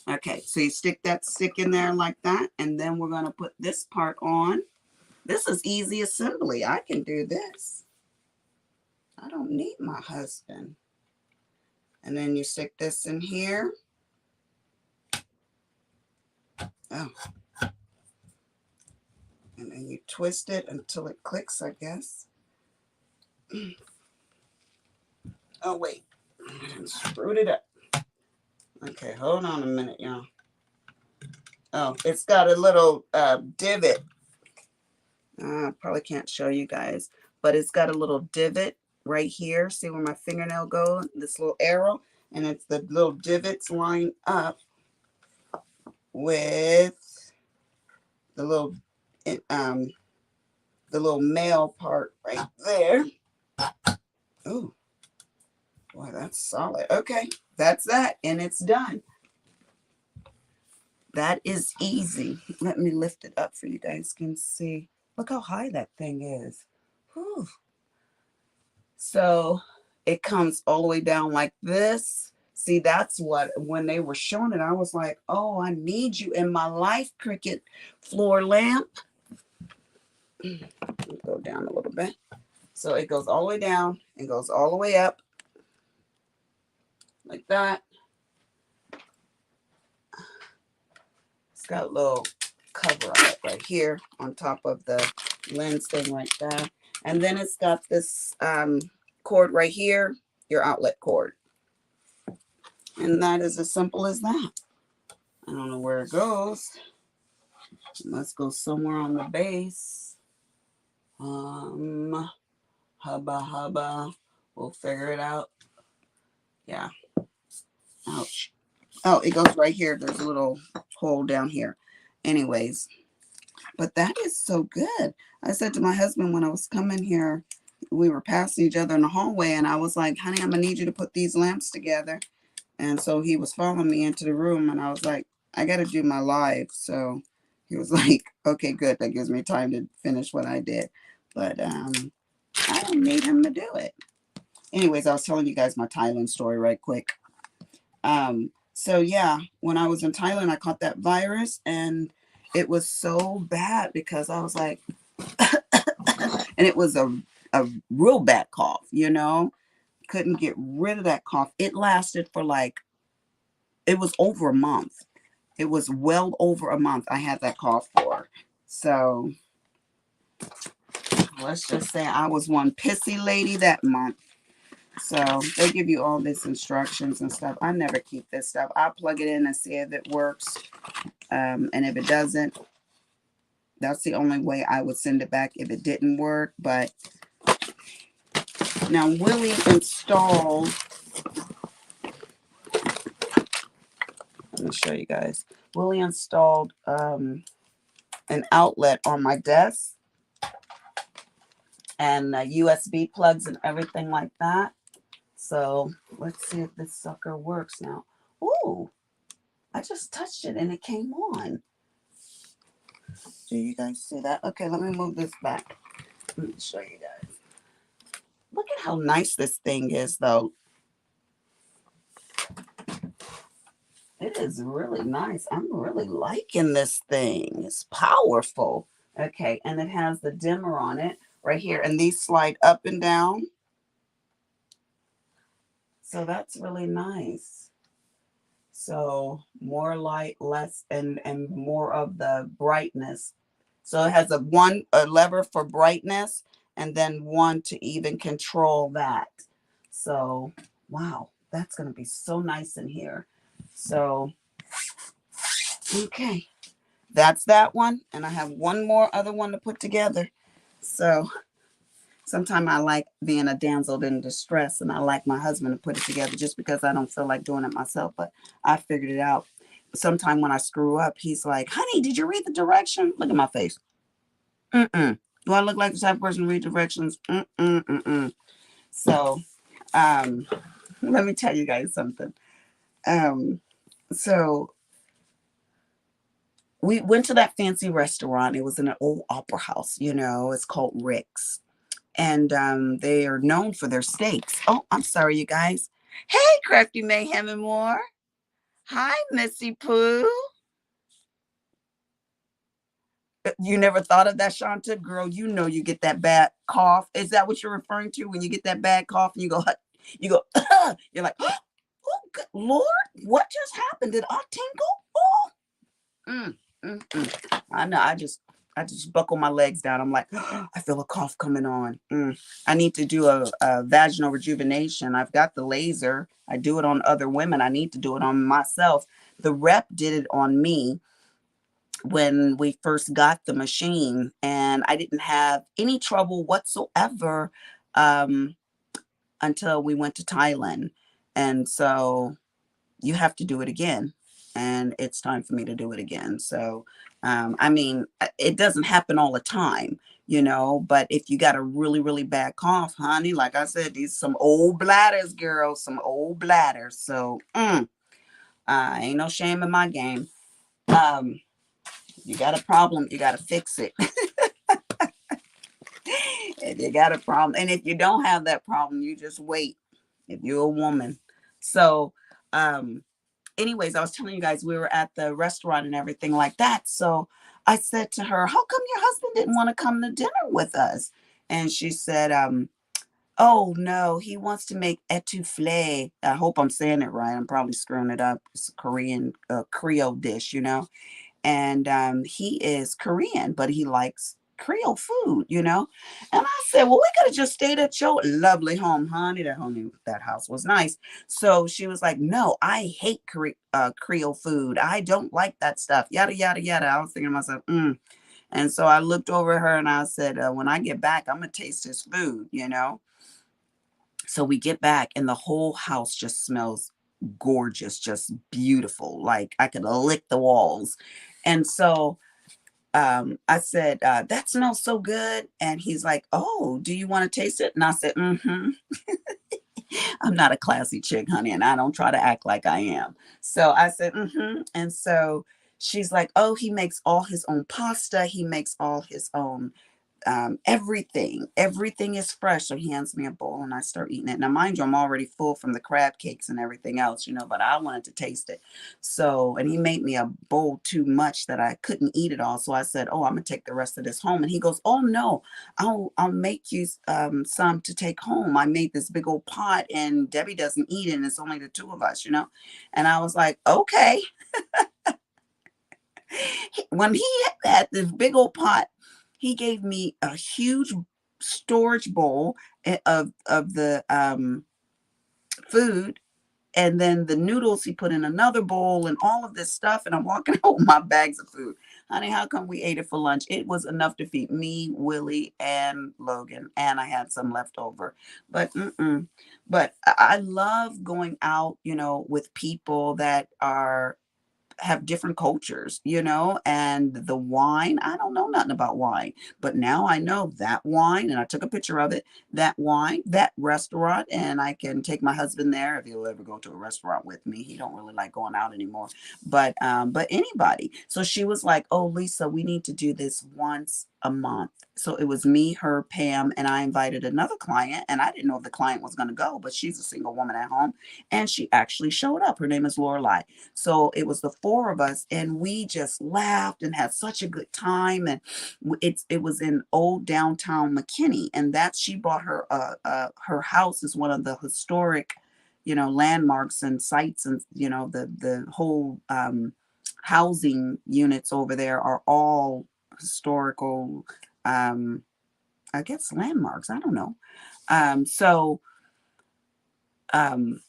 Okay, so you stick that stick in there like that, and then we're going to put this part on. This is easy assembly. I can do this. I don't need my husband. And then you stick this in here. Oh. And then you twist it until it clicks, I guess. Oh, wait. I screwed it up. Okay, hold on a minute, y'all. Oh, it's got a little divot. Probably can't show you guys, but it's got a little divot right here. See where my fingernail goes? This little arrow, and it's the little divots line up with the little male part right there. Oh, boy, that's solid. Okay, that's that, and it's done. That is easy. Let me lift it up for you guys can see. Look how high that thing is. Whew. So it comes all the way down like this. See, that's what, when they were showing it, I was like, oh, I need you in my life, Cricut floor lamp. Go down a little bit. So it goes all the way down and goes all the way up like that. It's got a little cover on it right here on top of the lens thing like that. And then it's got this cord right here, your outlet cord. And that is as simple as that. I don't know where it goes. Let's go somewhere on the base. Hubba. We'll figure it out. Yeah. Ouch. Oh, it goes right here. There's a little hole down here. Anyways, but that is so good. I said to my husband when I was coming here, we were passing each other in the hallway, and I was like, honey, I'm going to need you to put these lamps together. And so he was following me into the room, and I was like, I got to do my live. So he was like, okay, good. That gives me time to finish what I did. But I don't need him to do it. Anyways, I was telling you guys my Thailand story right quick. So yeah, when I was in Thailand, I caught that virus, and it was so bad because I was like, and it was a real bad cough, you know, couldn't get rid of that cough. It lasted for like, it was over a month. It was well over a month I had that cough for. So let's just say I was one pissy lady that month. So they give you all this instructions and stuff. I never keep this stuff. I plug it in and see if it works. And if it doesn't, that's the only way I would send it back if it didn't work. But now Willie installed, let me show you guys. Willie installed an outlet on my desk and USB plugs and everything like that. So let's see if this sucker works now. Ooh, I just touched it and it came on. Do you guys see that? Okay, let me move this back. Let me show you guys. Look at how nice this thing is, though. It is really nice. I'm really liking this thing. It's powerful. Okay, and it has the dimmer on it right here. And these slide up and down. So that's really nice. So more light, less, and more of the brightness. So it has a lever for brightness and then one to even control that. So, wow, That's going to be so nice in here. So, okay. That's that one. And I have one more other one to put together. So sometimes I like being a damsel in distress, and I like my husband to put it together just because I don't feel like doing it myself. But I figured it out. Sometime when I screw up, he's like, honey, did you read the direction? Look at my face. Mm-mm. Do I look like the type of person to read directions? Mm-mm, mm-mm. So, um, let me tell you guys something. Um, so we went to that fancy restaurant. It was in an old opera house, it's called Rick's. And they are known for their steaks. Oh, I'm sorry, you guys. Hey, Crafty Mayhem and More. Hi, Missy Pooh. You never thought of that, Shanta? Girl, you get that bad cough. Is that what you're referring to when you get that bad cough and you're like, oh, good Lord, what just happened? Did I tingle? Oh, mm, I know. I just buckle my legs down. I'm like, I feel a cough coming on. I need to do a vaginal rejuvenation. I've got the laser. I do it on other women. I need to do it on myself. The rep did it on me when we first got the machine, and I didn't have any trouble whatsoever um, until we went to Thailand. And so you have to do it again. And it's time for me to do it again. So, I mean, it doesn't happen all the time, but if you got a really, really bad cough, honey, like I said, these some old bladders, girls, some old bladders. So, ain't no shame in my game. Um, you got a problem, you got to fix it. If you got a problem, and if you don't have that problem, you just wait. If you're a woman. So, anyways, I was telling you guys we were at the restaurant and everything like that. So I said to her, how come your husband didn't want to come to dinner with us? And she said, oh no, he wants to make etouffee. I hope I'm saying it right. I'm probably screwing it up. It's a Korean Creole dish, and he is Korean, but he likes Creole food, And I said, well, we could have just stayed at your lovely home, honey. That house was nice. So she was like, no, I hate Creole food. I don't like that stuff. Yada yada yada. I was thinking to myself, And so I looked over at her and I said, when I get back, I'm gonna taste his food. So we get back and the whole house just smells gorgeous, just beautiful. Like I could lick the walls. And so I said, that smells so good. And he's like, oh, do you want to taste it? And I said, I'm not a classy chick, honey, and I don't try to act like I am. So I said, And so she's like, oh, he makes all his own pasta. He makes all his own everything is fresh. So he hands me a bowl and I start eating it. Now mind you, I'm already full from the crab cakes and everything else, but I wanted to taste it. So, and he made me a bowl too much that I couldn't eat it all. So I said, oh, I'm gonna take the rest of this home. And he goes, oh no, I'll make you some to take home. I made this big old pot and Debbie doesn't eat it and it's only the two of us. And I was like, okay. When he had this big old pot, he gave me a huge storage bowl of the food, and then the noodles he put in another bowl, and all of this stuff. And I'm walking out with my bags of food. Honey, how come we ate it for lunch? It was enough to feed me, Willie, and Logan, and I had some left over. But I love going out, with people that have different cultures, and the wine. I don't know nothing about wine, but now I know that wine, and I took a picture of it, that wine, that restaurant, and I can take my husband there if he'll ever go to a restaurant with me. He don't really like going out anymore, but anybody. So she was like, oh, Lisa, we need to do this once a month. So it was me, her, Pam, and I invited another client, and I didn't know if the client was going to go, but she's a single woman at home, and she actually showed up. Her name is Lorelai. So it was the four of us, and we just laughed and had such a good time. And it was in old downtown McKinney, and she bought her house is one of the historic, landmarks and sites, and the whole housing units over there are all historical, I guess landmarks. I don't know. So um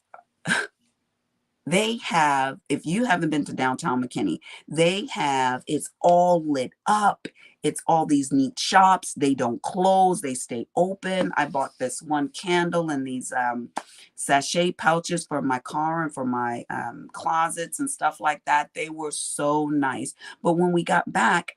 They have, if you haven't been to downtown McKinney, they have, it's all lit up. It's all these neat shops. They don't close, they stay open. I bought this one candle and these sachet pouches for my car and for my closets and stuff like that. They were so nice. But when we got back,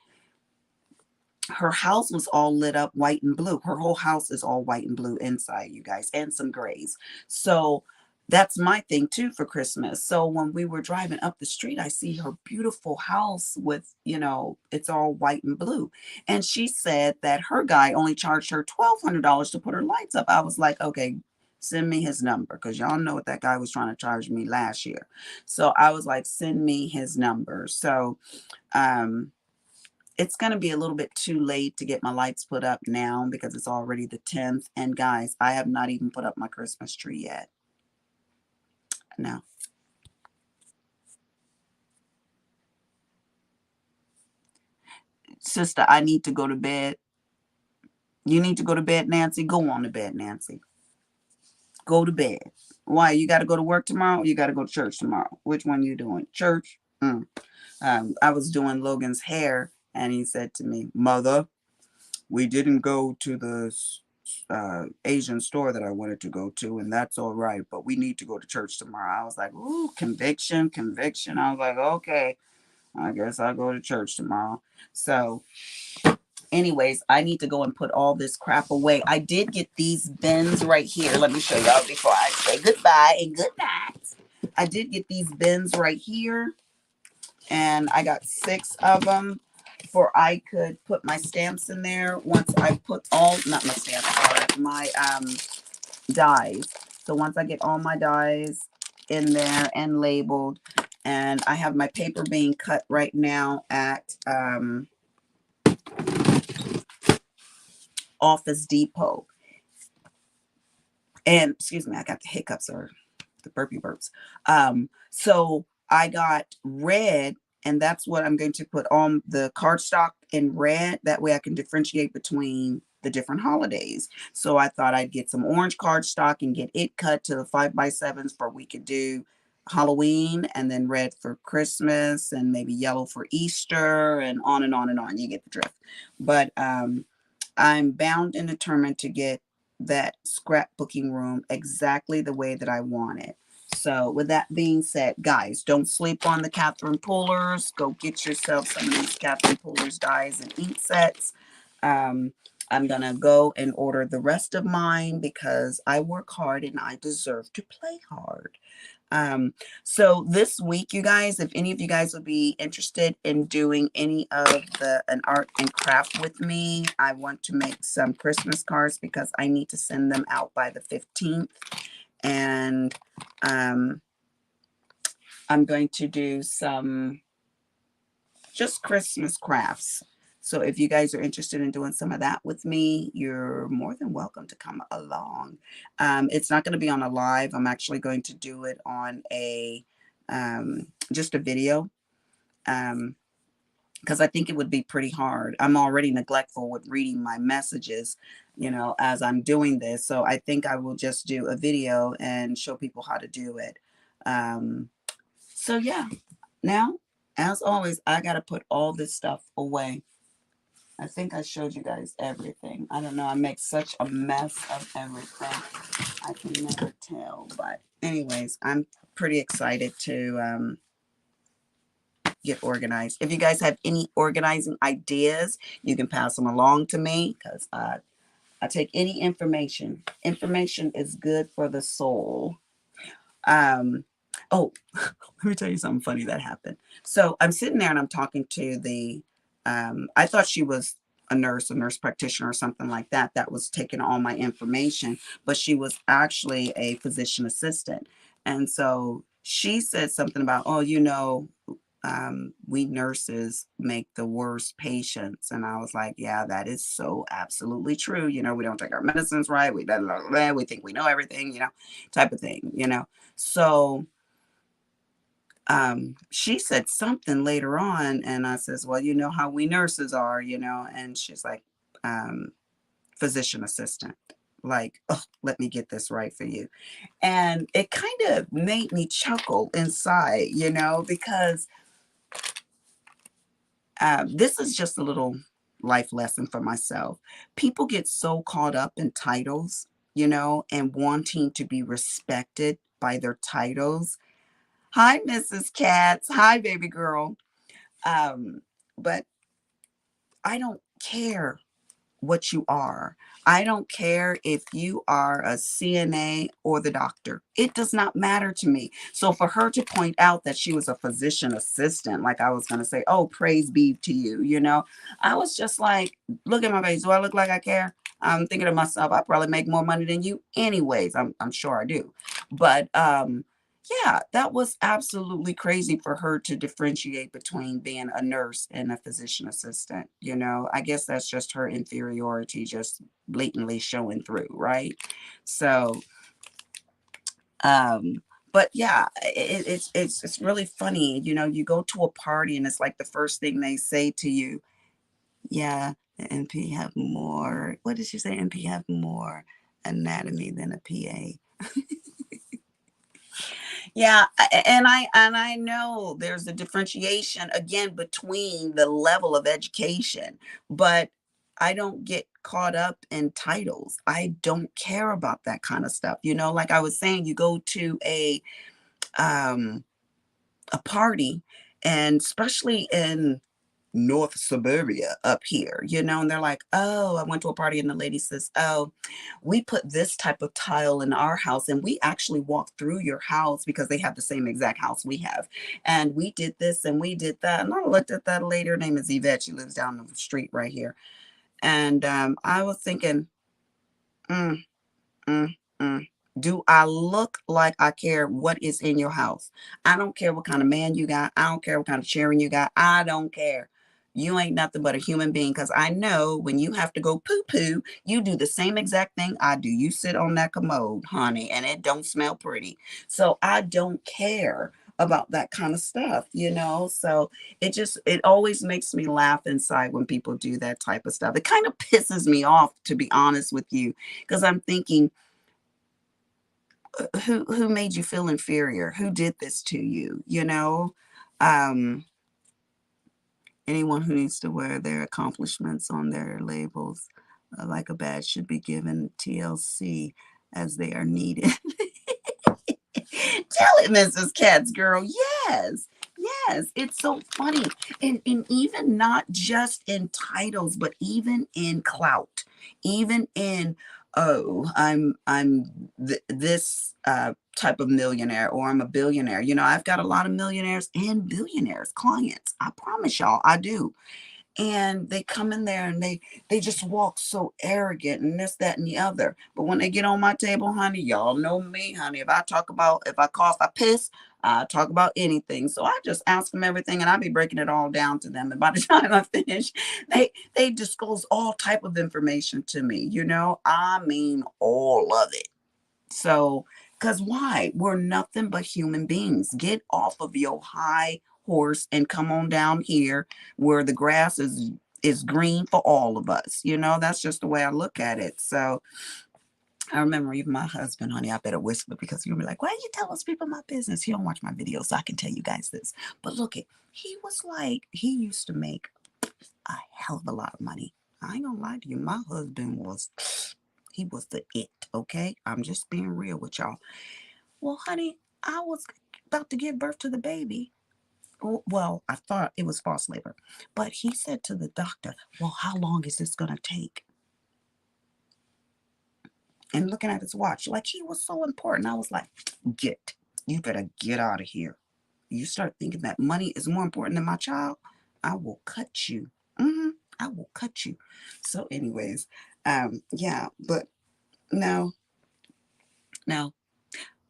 her house was all lit up white and blue. Her whole house is all white and blue inside, you guys, and some grays. So that's my thing too for Christmas. So when we were driving up the street, I see her beautiful house with, you know, it's all white and blue. And she said that her guy only charged her $1,200 to put her lights up. I was like, okay, send me his number, because y'all know what that guy was trying to charge me last year. So I was like, send me his number. So it's going to be a little bit too late to get my lights put up now because it's already the 10th. And guys, I have not even put up my Christmas tree yet. No. Sister, I need to go to bed. You need to go to bed, Nancy? Go on to bed, Nancy. Go to bed. Why? You got to go to work tomorrow? Or you got to go to church tomorrow? Which one you doing? Church? I was doing Logan's hair, and he said to me, Mother, we didn't go to the Asian store that I wanted to go to, and that's all right, but we need to go to church tomorrow. I was like, ooh, conviction, conviction. I was like, okay, I guess I'll go to church tomorrow. So anyways, I need to go and put all this crap away. I did get these bins right here. Let me show y'all before I say goodbye and good night. I did get these bins right here, and I got 6 of them for I could put my stamps in there once I put all, not my stamps, sorry, my dies. So once I get all my dies in there and labeled, and I have my paper being cut right now at Office Depot. And excuse me, I got the hiccups or the burpy burps. So I got red, and that's what I'm going to put on the cardstock in red. That way I can differentiate between the different holidays. So I thought I'd get some orange cardstock and get it cut to the 5x7s for we could do Halloween, and then red for Christmas, and maybe yellow for Easter, and on and on and on. You get the drift. But I'm bound and determined to get that scrapbooking room exactly the way that I want it. So with that being said, guys, don't sleep on the Catherine Pullers. Go get yourself some of these Catherine Pullers dies and ink sets. I'm going to go and order the rest of mine because I work hard and I deserve to play hard. So this week, you guys, if any of you guys would be interested in doing any of an art and craft with me, I want to make some Christmas cards because I need to send them out by the 15th. And I'm going to do some just Christmas crafts. So if you guys are interested in doing some of that with me, you're more than welcome to come along. It's not going to be on a live. I'm actually going to do it on a just a video, because I think it would be pretty hard. I'm already neglectful with reading my messages, you know, as I'm doing this. So I think I will just do a video and show people how to do it. So yeah, now, as always, I got to put all this stuff away. I think I showed you guys everything. I don't know. I make such a mess of everything. I can never tell. But anyways, I'm pretty excited to get organized. If you guys have any organizing ideas, you can pass them along to me because I take any information. Information is good for the soul. Oh, let me tell you something funny that happened. So I'm sitting there and I'm talking to the, I thought she was a nurse practitioner or something like that, that was taking all my information, but she was actually a physician assistant. And so she said something about, oh, you know, we nurses make the worst patients. And I was like, yeah, that is so absolutely true. You know, we don't take our medicines right. We blah, blah, blah, we think we know everything, you know, type of thing, you know. So she said something later on, and I says, well, you know how we nurses are, you know, and she's like, physician assistant. like, oh, let me get this right for you. And it kind of made me chuckle inside, because this is just a little life lesson for myself. People get so caught up in titles, and wanting to be respected by their titles. Hi, Mrs. Katz. Hi, baby girl. But I don't care what you are. I don't care if you are a CNA or the doctor. It does not matter to me. So for her to point out that she was a physician assistant, like I was going to say, oh, praise be to you, I was just like, look at my face. Do I look like I care? I'm thinking to myself, I probably make more money than you anyways. I'm sure I do. But yeah, that was absolutely crazy for her to differentiate between being a nurse and a physician assistant. I guess that's just her inferiority just blatantly showing through, right? So, um, but yeah, it's really funny. You go to a party and it's like the first thing they say to you, yeah, the NP have more. What did she say? NP have more anatomy than a PA. Yeah, and I know there's a differentiation again between the level of education, but I don't get caught up in titles. I don't care about that kind of stuff. Like I was saying, you go to um a party, and especially in North Suburbia up here, and they're like, oh, I went to a party and the lady says, oh, we put this type of tile in our house and we actually walked through your house because they have the same exact house we have. And we did this and we did that. And I looked at that lady, her name is Yvette. She lives down the street right here. And I was thinking, mm, mm, mm. Do I look like I care what is in your house? I don't care what kind of man you got. I don't care what kind of children you got. I don't care. You ain't nothing but a human being, because I know when you have to go poo-poo, you do the same exact thing I do. You sit on that commode, honey, and it don't smell pretty. So I don't care about that kind of stuff. So it always makes me laugh inside when people do that type of stuff. It kind of pisses me off, to be honest with you, because I'm thinking, who made you feel inferior? Who did this to you? Um, anyone who needs to wear their accomplishments on their labels like a badge should be given TLC as they are needed. Tell it, Mrs. Katz, girl. Yes. Yes. It's so funny. And even not just in titles, but even in clout, even in, oh, I'm this type of millionaire, or I'm a billionaire. I've got a lot of millionaires and billionaires clients. I promise y'all, I do. And they come in there and they just walk so arrogant and this, that, and the other. But when they get on my table, honey, y'all know me, honey. If I cough, I piss, I talk about anything. So I just ask them everything, and I be breaking it all down to them. And by the time I finish, they disclose all type of information to me. I mean, all of it. So, because why? We're nothing but human beings. Get off of your high horse and come on down here where the grass is green for all of us. That's just the way I look at it. So I remember even my husband, honey, I better whisper because you'll be like, why you tell us people my business? He don't watch my videos, so I can tell you guys this. But look, he was like, he used to make a hell of a lot of money. I ain't gonna lie to you. My husband he was the it, okay? I'm just being real with y'all. Well, honey, I was about to give birth to the baby. Well, I thought it was false labor. But he said to the doctor, well, how long is this going to take? And looking at his watch, like he was so important. I was like, you better get out of here. You start thinking that money is more important than my child, I will cut you. I will cut you. So anyways, yeah, but no,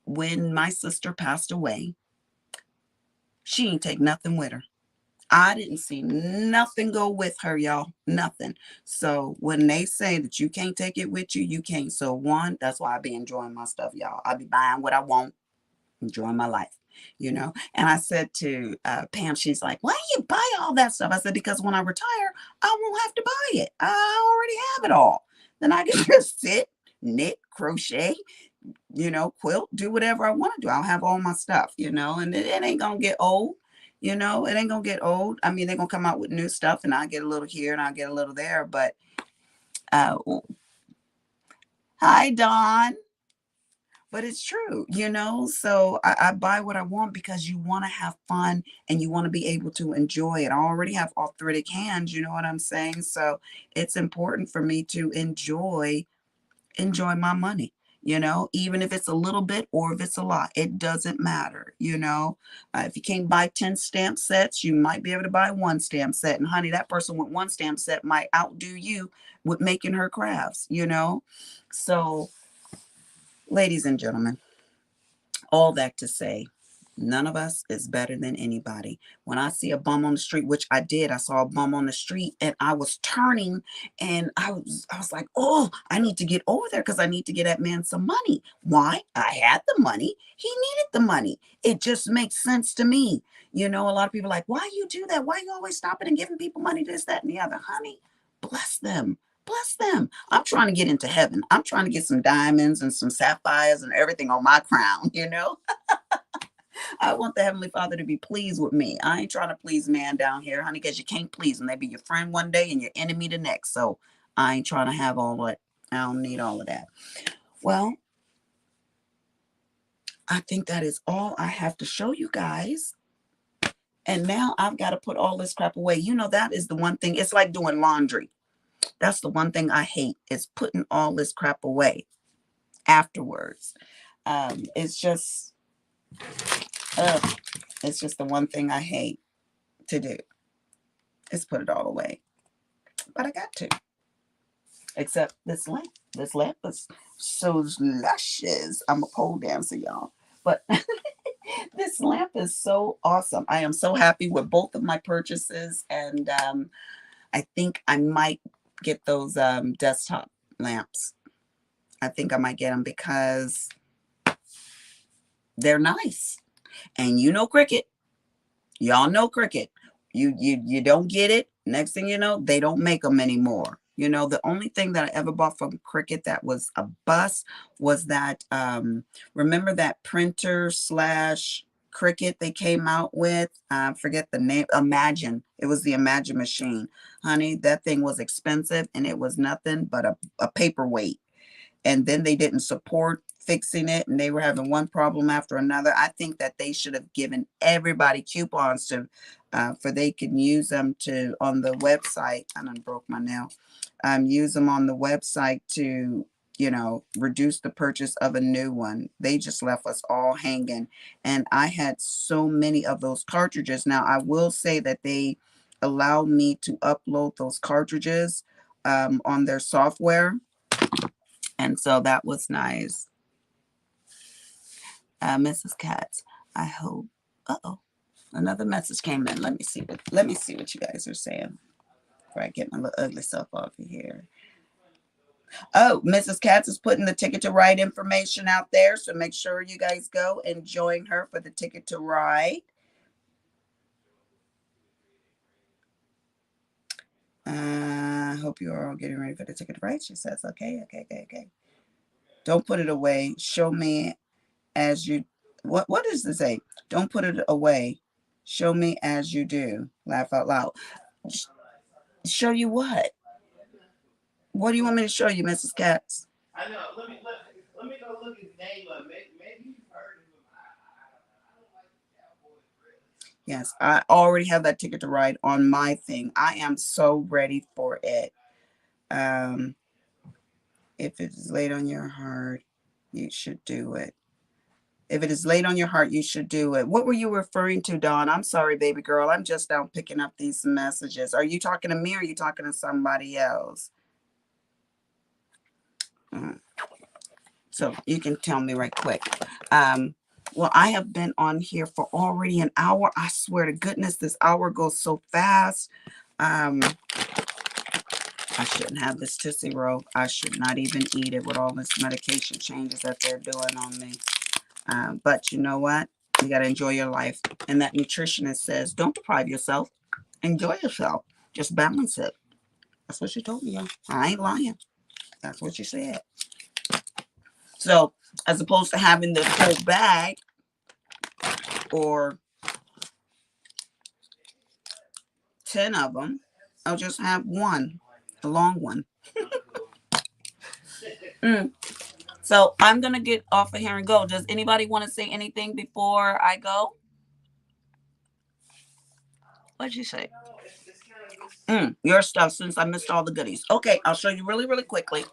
when my sister passed away, she didn't take nothing with her. I didn't see nothing go with her, y'all. Nothing. So when they say that you can't take it with you, you can't. So one, that's why I be enjoying my stuff, y'all. I be buying what I want, enjoying my life. And I said to Pam, she's like, why do you buy all that stuff? I said, because when I retire, I won't have to buy it. I already have it all. Then I can just sit, knit, crochet, quilt, do whatever I want to do. I'll have all my stuff, and it ain't going to get old. It ain't going to get old. I mean, they're going to come out with new stuff and I'll get a little here and I'll get a little there. But, hi, Dawn. But it's true, so I buy what I want because you want to have fun and you want to be able to enjoy it. I already have arthritic hands, you know what I'm saying? So it's important for me to enjoy my money, even if it's a little bit or if it's a lot, it doesn't matter, if you can't buy 10 stamp sets, you might be able to buy one stamp set. And honey, that person with one stamp set might outdo you with making her crafts, So ladies and gentlemen, all that to say, none of us is better than anybody. When I see a bum on the street, which I did, I saw a bum on the street and I was turning and I was like, oh, I need to get over there because I need to get that man some money. Why? I had the money. He needed the money. It just makes sense to me. A lot of people are like, why you do that? Why you always stopping and giving people money, this, that, and the other? Honey, bless them. Bless them. I'm trying to get into heaven. I'm trying to get some diamonds and some sapphires and everything on my crown, I want the Heavenly Father to be pleased with me. I ain't trying to please man down here, honey, because you can't please them. They be your friend one day and your enemy the next. So I ain't trying to have all that. I don't need all of that. Well, I think that is all I have to show you guys. And now I've got to put all this crap away. That is the one thing. It's like doing laundry. That's the one thing I hate, is putting all this crap away afterwards. It's just the one thing I hate to do, is put it all away. But I got to. Except this lamp. This lamp is so luscious. I'm a pole dancer, y'all. But this lamp is so awesome. I am so happy with both of my purchases. And I think I might get those desktop lamps. I think I might get them because they're nice. And Cricut. Y'all know Cricut. You don't get it. Next thing you know, they don't make them anymore. The only thing that I ever bought from Cricut that was a bust was that, remember that printer / Cricut they came out with? Forget the name. Imagine. It was the Imagine machine. Honey, that thing was expensive and it was nothing but a paperweight. And then they didn't support fixing it and they were having one problem after another. I think that they should have given everybody coupons to for they could use them to on the website. I done broke my nail. Use them on the website to reduce the purchase of a new one. They just left us all hanging, and I had so many of those cartridges. Now I will say that they allow me to upload those cartridges on their software, and so that was nice. Mrs. Katz, I hope. Uh-oh, another message came in. Let me see what you guys are saying before I get my little ugly self off of here. Oh, Mrs. Katz is putting the Ticket to Ride information out there, so make sure you guys go and join her for the Ticket to Ride. I hope you are all getting ready for the Ticket to Ride, she says. Okay. Don't put it away. Show me as you... What does this say? Don't put it away. Show me as you do. Laugh out loud. Show you what? What do you want me to show you, Mrs. Katz? I know. Let me go look at the name of it. Maybe you've heard of him. I don't like the cowboy dress. Yes, I already have that Ticket to Ride on my thing. I am so ready for it. If it is laid on your heart, you should do it. If it is laid on your heart, you should do it. What were you referring to, Dawn? I'm sorry, baby girl. I'm just down picking up these messages. Are you talking to me or are you talking to somebody else? So you can tell me right quick. Well, I have been on here for already an hour. I swear to goodness, this hour goes so fast. I shouldn't have this Tootsie Roll. I should not even eat it with all this medication changes that they're doing on me. But you know what? You got to enjoy your life. And that nutritionist says, don't deprive yourself. Enjoy yourself. Just balance it. That's what she told me, y'all. I ain't lying. That's what she said. So as opposed to having this whole bag or 10 of them, I'll just have one, a long one. So I'm going to get off of here and go. Does anybody want to say anything before I go? What'd you say? Your stuff, since I missed all the goodies. Okay, I'll show you really, really quickly.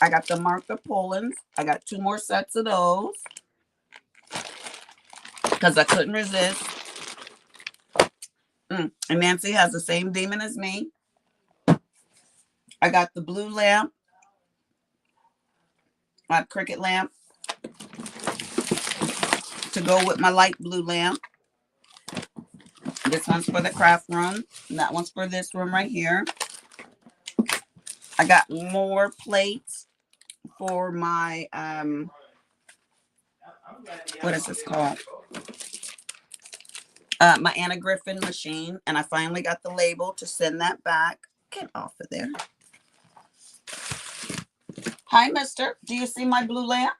I got the marker pull-ins. I got 2 more sets of those because I couldn't resist. And Nancy has the same demon as me. I got the blue lamp, my Cricut lamp, to go with my light blue lamp. This one's for the craft room, and that one's for this room right here. I got more plates for my, what is this called? My Anna Griffin machine, and I finally got the label to send that back. Get off of there. Hi, mister. Do you see my blue lamp?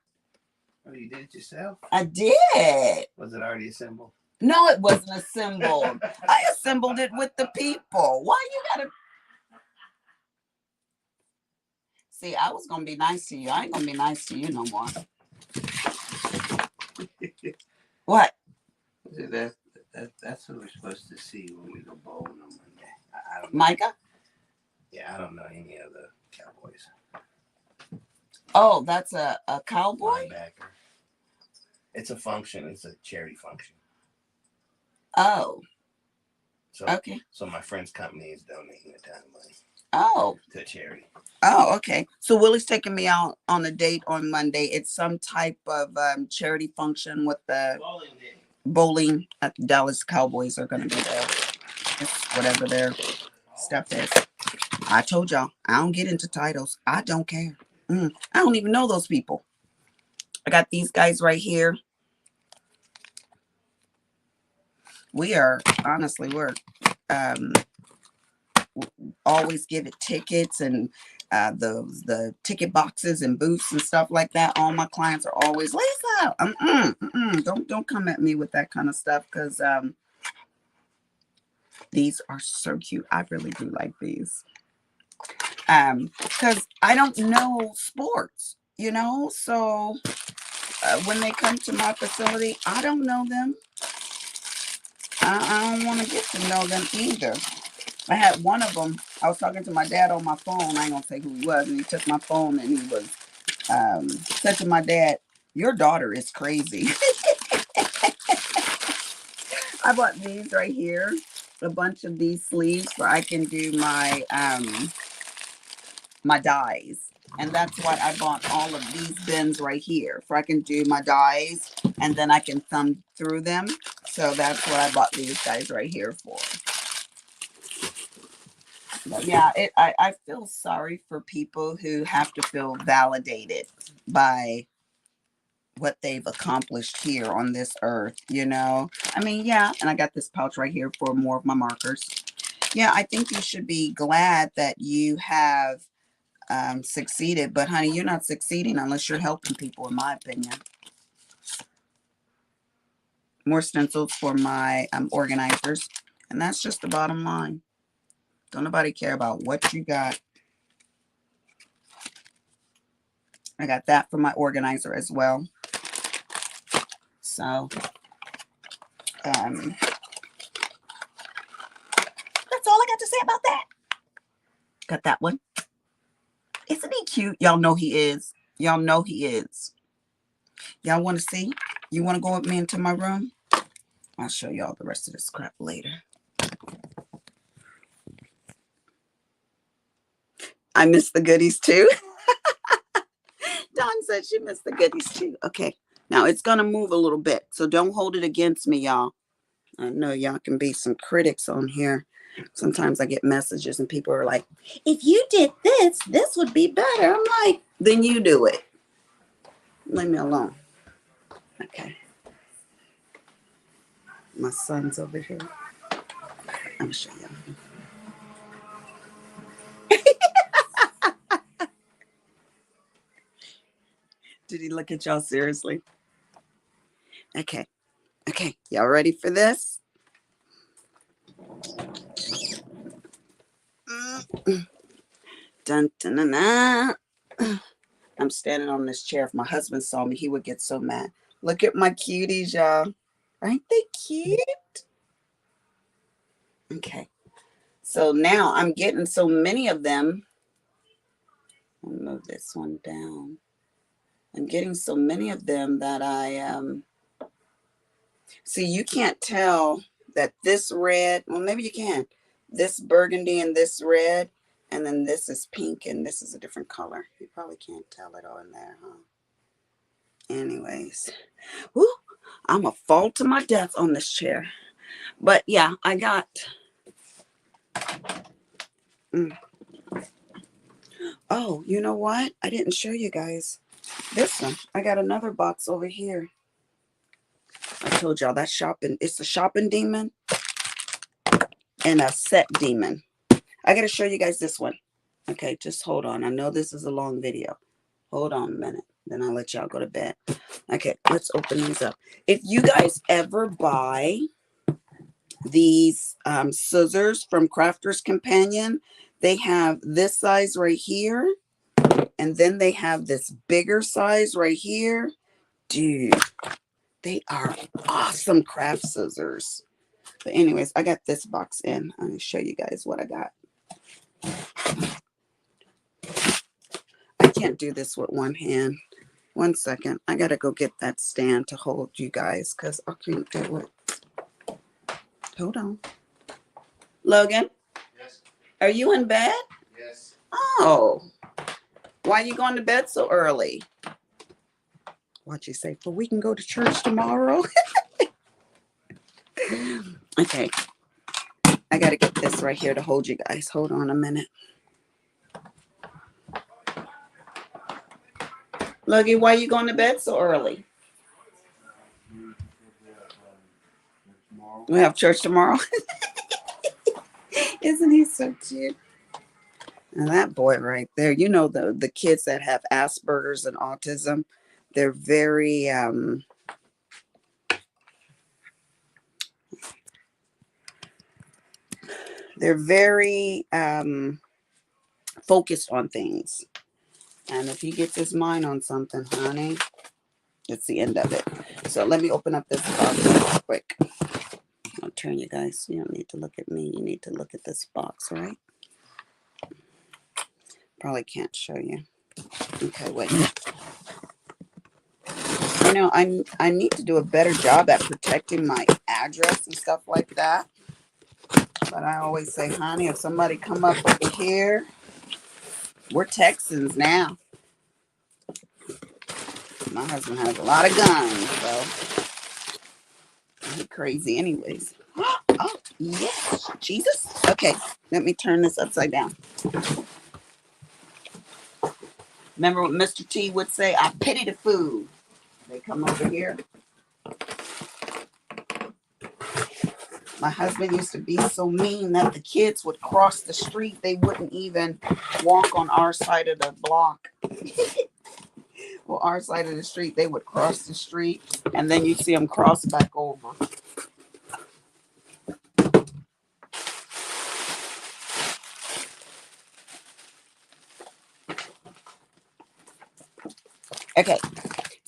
Oh, you did it yourself? I did. Was it already assembled? No, it wasn't assembled. I assembled it with the people. Why you gotta... See, I was gonna be nice to you. I ain't gonna be nice to you no more. What? That's what we're supposed to see when we go bowling on Monday. I don't know. Micah? Yeah, I don't know any of the Cowboys. Oh, that's a cowboy? Linebacker. It's a function. It's a charity function. Oh. So, okay. So my friend's company is donating a ton of money. Oh. To charity. Oh, okay. So Willie's taking me out on a date on Monday. It's some type of charity function with the bowling at the Dallas Cowboys are going to be there. It's whatever their stuff is. I told y'all, I don't get into titles. I don't care. I don't even know those people. I got these guys right here. We are, honestly, we're always give it tickets and the ticket boxes and booths and stuff like that. All my clients are always, Lisa, don't come at me with that kind of stuff, because these are so cute. I really do like these. Because I don't know sports, you know, so when they come to my facility, I don't know them. I don't want to get to know them either. I had one of them. I was talking to my dad on my phone. I ain't gonna say who he was, and he took my phone and he was said to my dad, "Your daughter is crazy." I bought these right here, a bunch of these sleeves where I can do my my dies. And that's why I bought all of these bins right here, for I can do my dies and then I can thumb through them. So that's what I bought these guys right here for. But yeah, I feel sorry for people who have to feel validated by what they've accomplished here on this earth, you know? I mean, yeah, and I got this pouch right here for more of my markers. Yeah, I think you should be glad that you have succeeded, but honey, you're not succeeding unless you're helping people, in my opinion. More stencils for my organizers, and that's just the bottom line. Don't nobody care about what you got. I got that for my organizer as well. So that's all I got to say about that. Got that one. Isn't he cute? Y'all know he is. Y'all know he is. Y'all want to see? You want to go with me into my room? I'll show y'all the rest of this crap later. I miss the goodies too. Dawn said she missed the goodies too. Okay. Now it's going to move a little bit, so don't hold it against me, y'all. I know y'all can be some critics on here. Sometimes I get messages and people are like, if you did this, this would be better. I'm like, then you do it. Leave me alone. Okay. My son's over here. I'll show y'all. Did he look at y'all seriously? Okay. Okay. Y'all ready for this? Dun, dun, dun, dun. I'm standing on this chair. If my husband saw me, he would get so mad. Look at my cuties, y'all. Aren't they cute? Okay. So now I'm getting so many of them. I'll move this one down. I'm getting so many of them that see, you can't tell that this red, well, maybe you can. This burgundy and this red, and then this is pink and this is a different color. You probably can't tell it all in there, huh? Anyways, whoo, I'm a fall to my death on this chair. But yeah, I got, oh, you know what? I didn't show you guys this one. I got another box over here. I told y'all that shopping, it's a shopping demon and a set demon. I got to show you guys this one. Okay, just hold on. I know this is a long video. Hold on a minute. Then I'll let y'all go to bed. Okay, let's open these up. If you guys ever buy these scissors from Crafter's Companion, they have this size right here. And then they have this bigger size right here. Dude, they are awesome craft scissors. But anyways, I got this box in. I'm going to show you guys what I got. I can't do this with one hand. 1 second. I got to go get that stand to hold you guys because I can't do it. Hold on. Logan? Yes. Are you in bed? Yes. Oh. Why are you going to bed so early? What'd you say? Well, we can go to church tomorrow? Okay. I got to get this right here to hold you guys. Hold on a minute. Logie, why are you going to bed so early? We have church tomorrow. Isn't he so cute? And that boy right there, you know, the kids that have Asperger's and autism, they're very focused on things. And if he gets his mind on something, honey, it's the end of it. So let me open up this box real quick. I'll turn you guys. You don't need to look at me. You need to look at this box, right? Probably can't show you. Okay, wait. You know, I need to do a better job at protecting my address and stuff like that. But I always say, honey, if somebody come up over here, we're Texans now. My husband has a lot of guns, so he's crazy anyways. Oh, yes, Jesus. Okay, let me turn this upside down. Remember what Mr. T would say? I pity the food. They come over here. My husband used to be so mean that the kids would cross the street. They wouldn't even walk on our side of the block. Well, our side of the street, they would cross the street, and then you see them cross back over. Okay,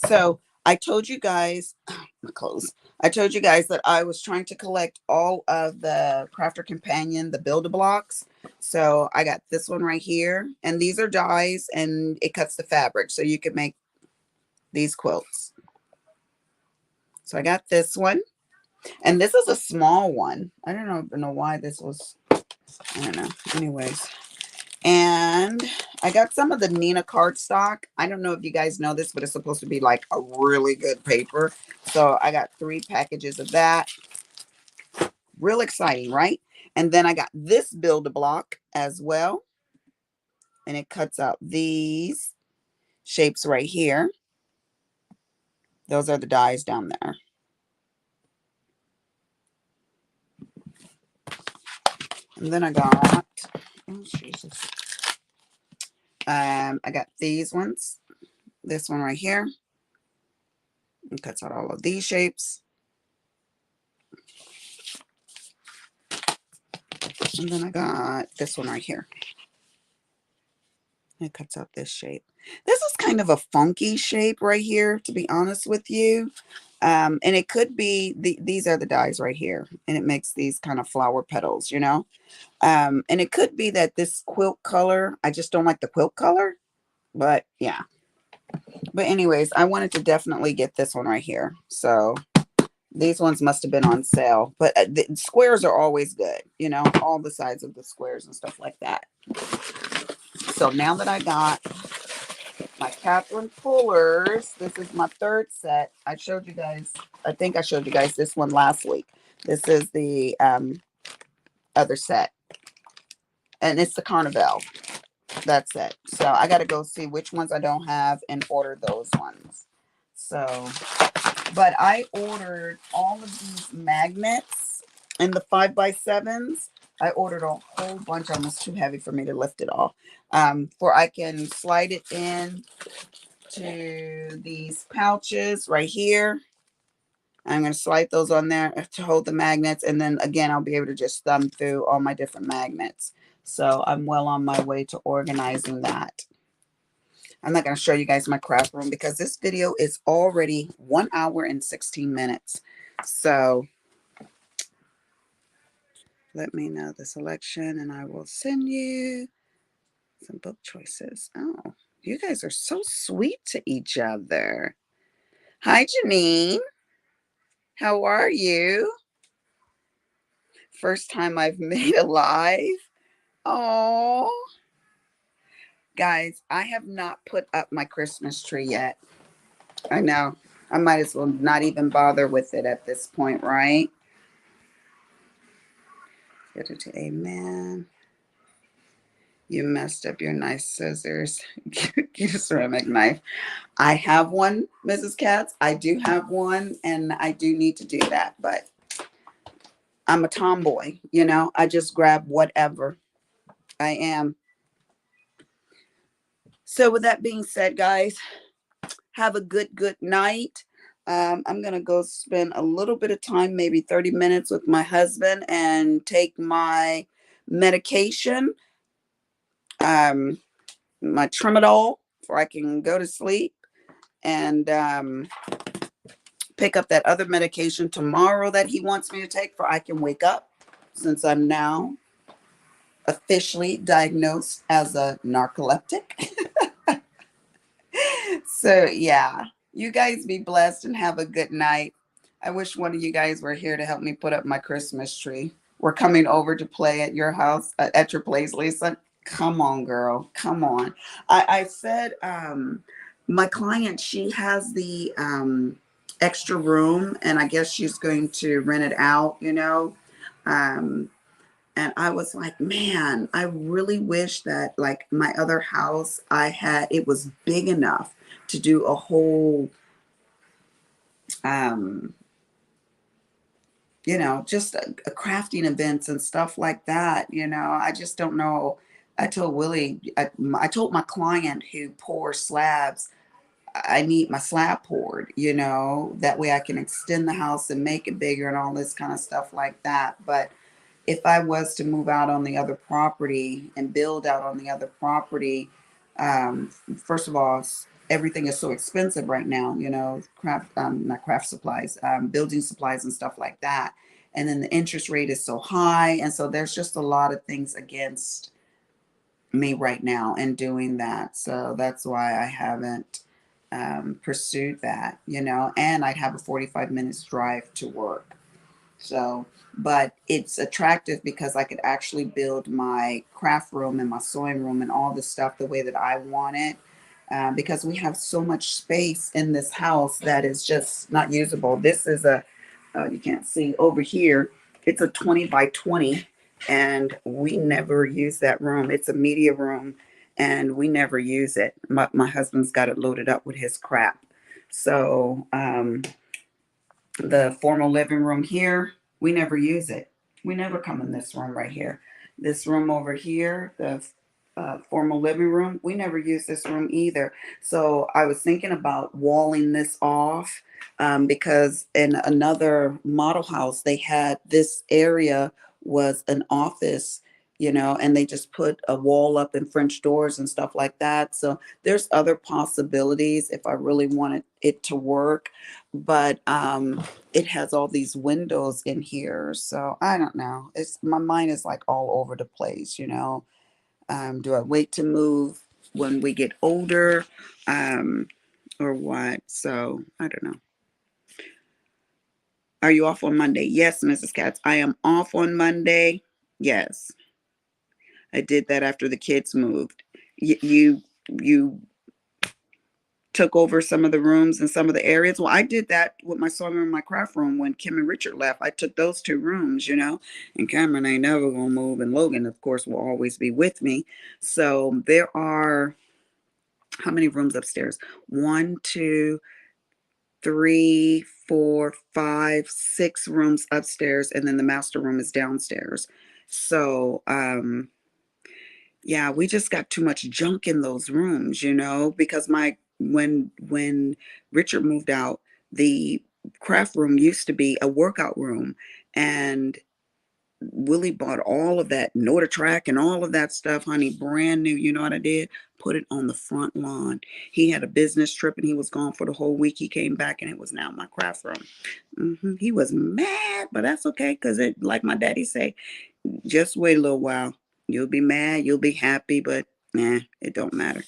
so I told you guys, my clothes. I told you guys that I was trying to collect all of the Crafter Companion, the Build-A-Blocks. So I got this one right here, and these are dies, and it cuts the fabric, so you can make these quilts. So I got this one, and this is a small one. I don't know why this was, I don't know. Anyways, and I got some of the Nina cardstock. I don't know if you guys know this, but it's supposed to be like a really good paper. So I got 3 packages of that. Real exciting, right? And then I got this Build-A-Block as well. And it cuts out these shapes right here. Those are the dies down there. And then I got, oh Jesus. I got these ones. This one right here. It cuts out all of these shapes. And then I got this one right here. It cuts out this shape. This is kind of a funky shape right here, to be honest with you. And it could be, these are the dies right here. And it makes these kind of flower petals, you know. And it could be that this quilt color, I just don't like the quilt color. But yeah. But anyways, I wanted to definitely get this one right here. So these ones must have been on sale. But the squares are always good, you know, all the sides of the squares and stuff like that. So now that I got my Catherine pullers, this is my third set. I showed you guys, I think I showed you guys this one last week. This is the other set. And it's the Carnival. That's it. So I got to go see which ones I don't have and order those ones. So, but I ordered all of these magnets in the 5x7s. I ordered a whole bunch. Almost too heavy for me to lift it all. For I can slide it in to these pouches right here. I'm going to slide those on there to hold the magnets. And then again, I'll be able to just thumb through all my different magnets. So I'm well on my way to organizing that. I'm not going to show you guys my craft room because this video is already 1 hour and 16 minutes. So let me know the selection and I will send you some book choices. Oh, you guys are so sweet to each other. Hi, Janine. How are you? First time I've made a live. Oh, guys, I have not put up my Christmas tree yet. I know. I might as well not even bother with it at this point, right? Get it to amen. You messed up your nice scissors. Get a ceramic knife. I have one, Mrs. Katz. I do have one, and I do need to do that, but I'm a tomboy, you know. I just grab whatever. I am. So with that being said, guys, have a good night. I'm going to go spend a little bit of time, maybe 30 minutes with my husband and take my medication, my Tramadol, before I can go to sleep, and pick up that other medication tomorrow that he wants me to take for I can wake up, since I'm now officially diagnosed as a narcoleptic. So yeah, you guys be blessed and have a good night. I wish one of you guys were here to help me put up my Christmas tree. We're coming over to play at your house, at your place, Lisa. Come on, girl. Come on. I said, my client, she has the extra room, and I guess she's going to rent it out, you know. And I was like, man, I really wish that like my other house it was big enough to do a whole, you know, just a crafting events and stuff like that. You know, I just don't know. I told Willie, I told my client who pours slabs, I need my slab poured, you know, that way I can extend the house and make it bigger and all this kind of stuff like that. But if I was to move out on the other property and build out on the other property, first of all, everything is so expensive right now, you know, not craft supplies, building supplies and stuff like that. And then the interest rate is so high. And so there's just a lot of things against me right now in doing that. So that's why I haven't pursued that, you know, and I'd have a 45 minutes drive to work. So, but it's attractive because I could actually build my craft room and my sewing room and all the stuff the way that I want it. Because we have so much space in this house that is just not usable. This is you can't see over here, it's a 20 by 20, and we never use that room. It's a media room, and we never use it. My husband's got it loaded up with his crap. So, the formal living room here, we never use it. We never come in this room right here. This room over here, the formal living room. We never used this room either. So I was thinking about walling this off, because in another model house, they had this area was an office, and they just put a wall up and French doors and stuff like that. So there's other possibilities if I really wanted it to work. But it has all these windows in here. So I don't know. It's my mind is like all over the place. Do I wait to move when we get older, or what? So I don't know. Are you off on Monday? Yes, Mrs. Katz, I am off on Monday. Yes, I did that after the kids moved. You took over some of the rooms and some of the areas. Well, I did that with my sewing room and my craft room when Kim and Richard left. I took those two rooms. And Cameron ain't never gonna move, and Logan, of course, will always be with me. So there are how many rooms upstairs? One, two, three, four, five, six rooms upstairs, and then the master room is downstairs. So yeah, we just got too much junk in those rooms, because my when Richard moved out, the craft room used to be a workout room, and Willie bought all of that Norder track and all of that stuff, honey, brand new. You know what I did? Put it on the front lawn. He had a business trip and he was gone for the whole week. He came back and it was now my craft room. He was mad, but that's okay, because it, like my daddy say, just wait a little while. You'll be mad, you'll be happy, but it don't matter.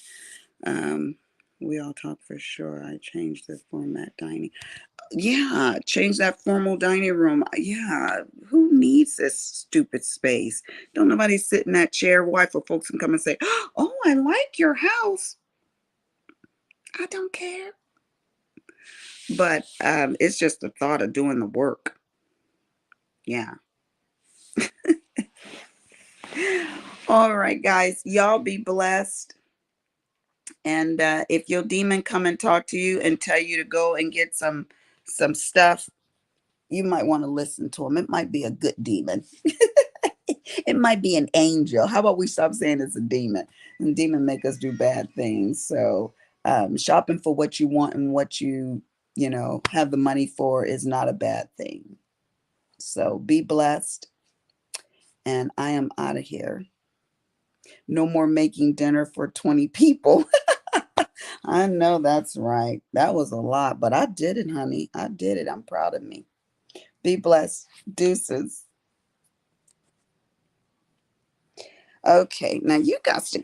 Um, we all talk for sure. I changed the format dining. Yeah, change that formal dining room. Yeah, who needs this stupid space? Don't nobody sit in that chair. Why? For folks can come and say, "Oh, I like your house." I don't care. But it's just the thought of doing the work. Yeah. All right, guys. Y'all be blessed. And if your demon come and talk to you and tell you to go and get some stuff, you might want to listen to him. It might be a good demon. It might be an angel. How about we stop saying it's a demon? And demon make us do bad things. So shopping for what you want and what you have the money for is not a bad thing. So be blessed. And I am out of here. No more making dinner for 20 people. I know that's right. That was a lot, but I did it, honey. I did it. I'm proud of me. Be blessed. Deuces. Okay, now you got to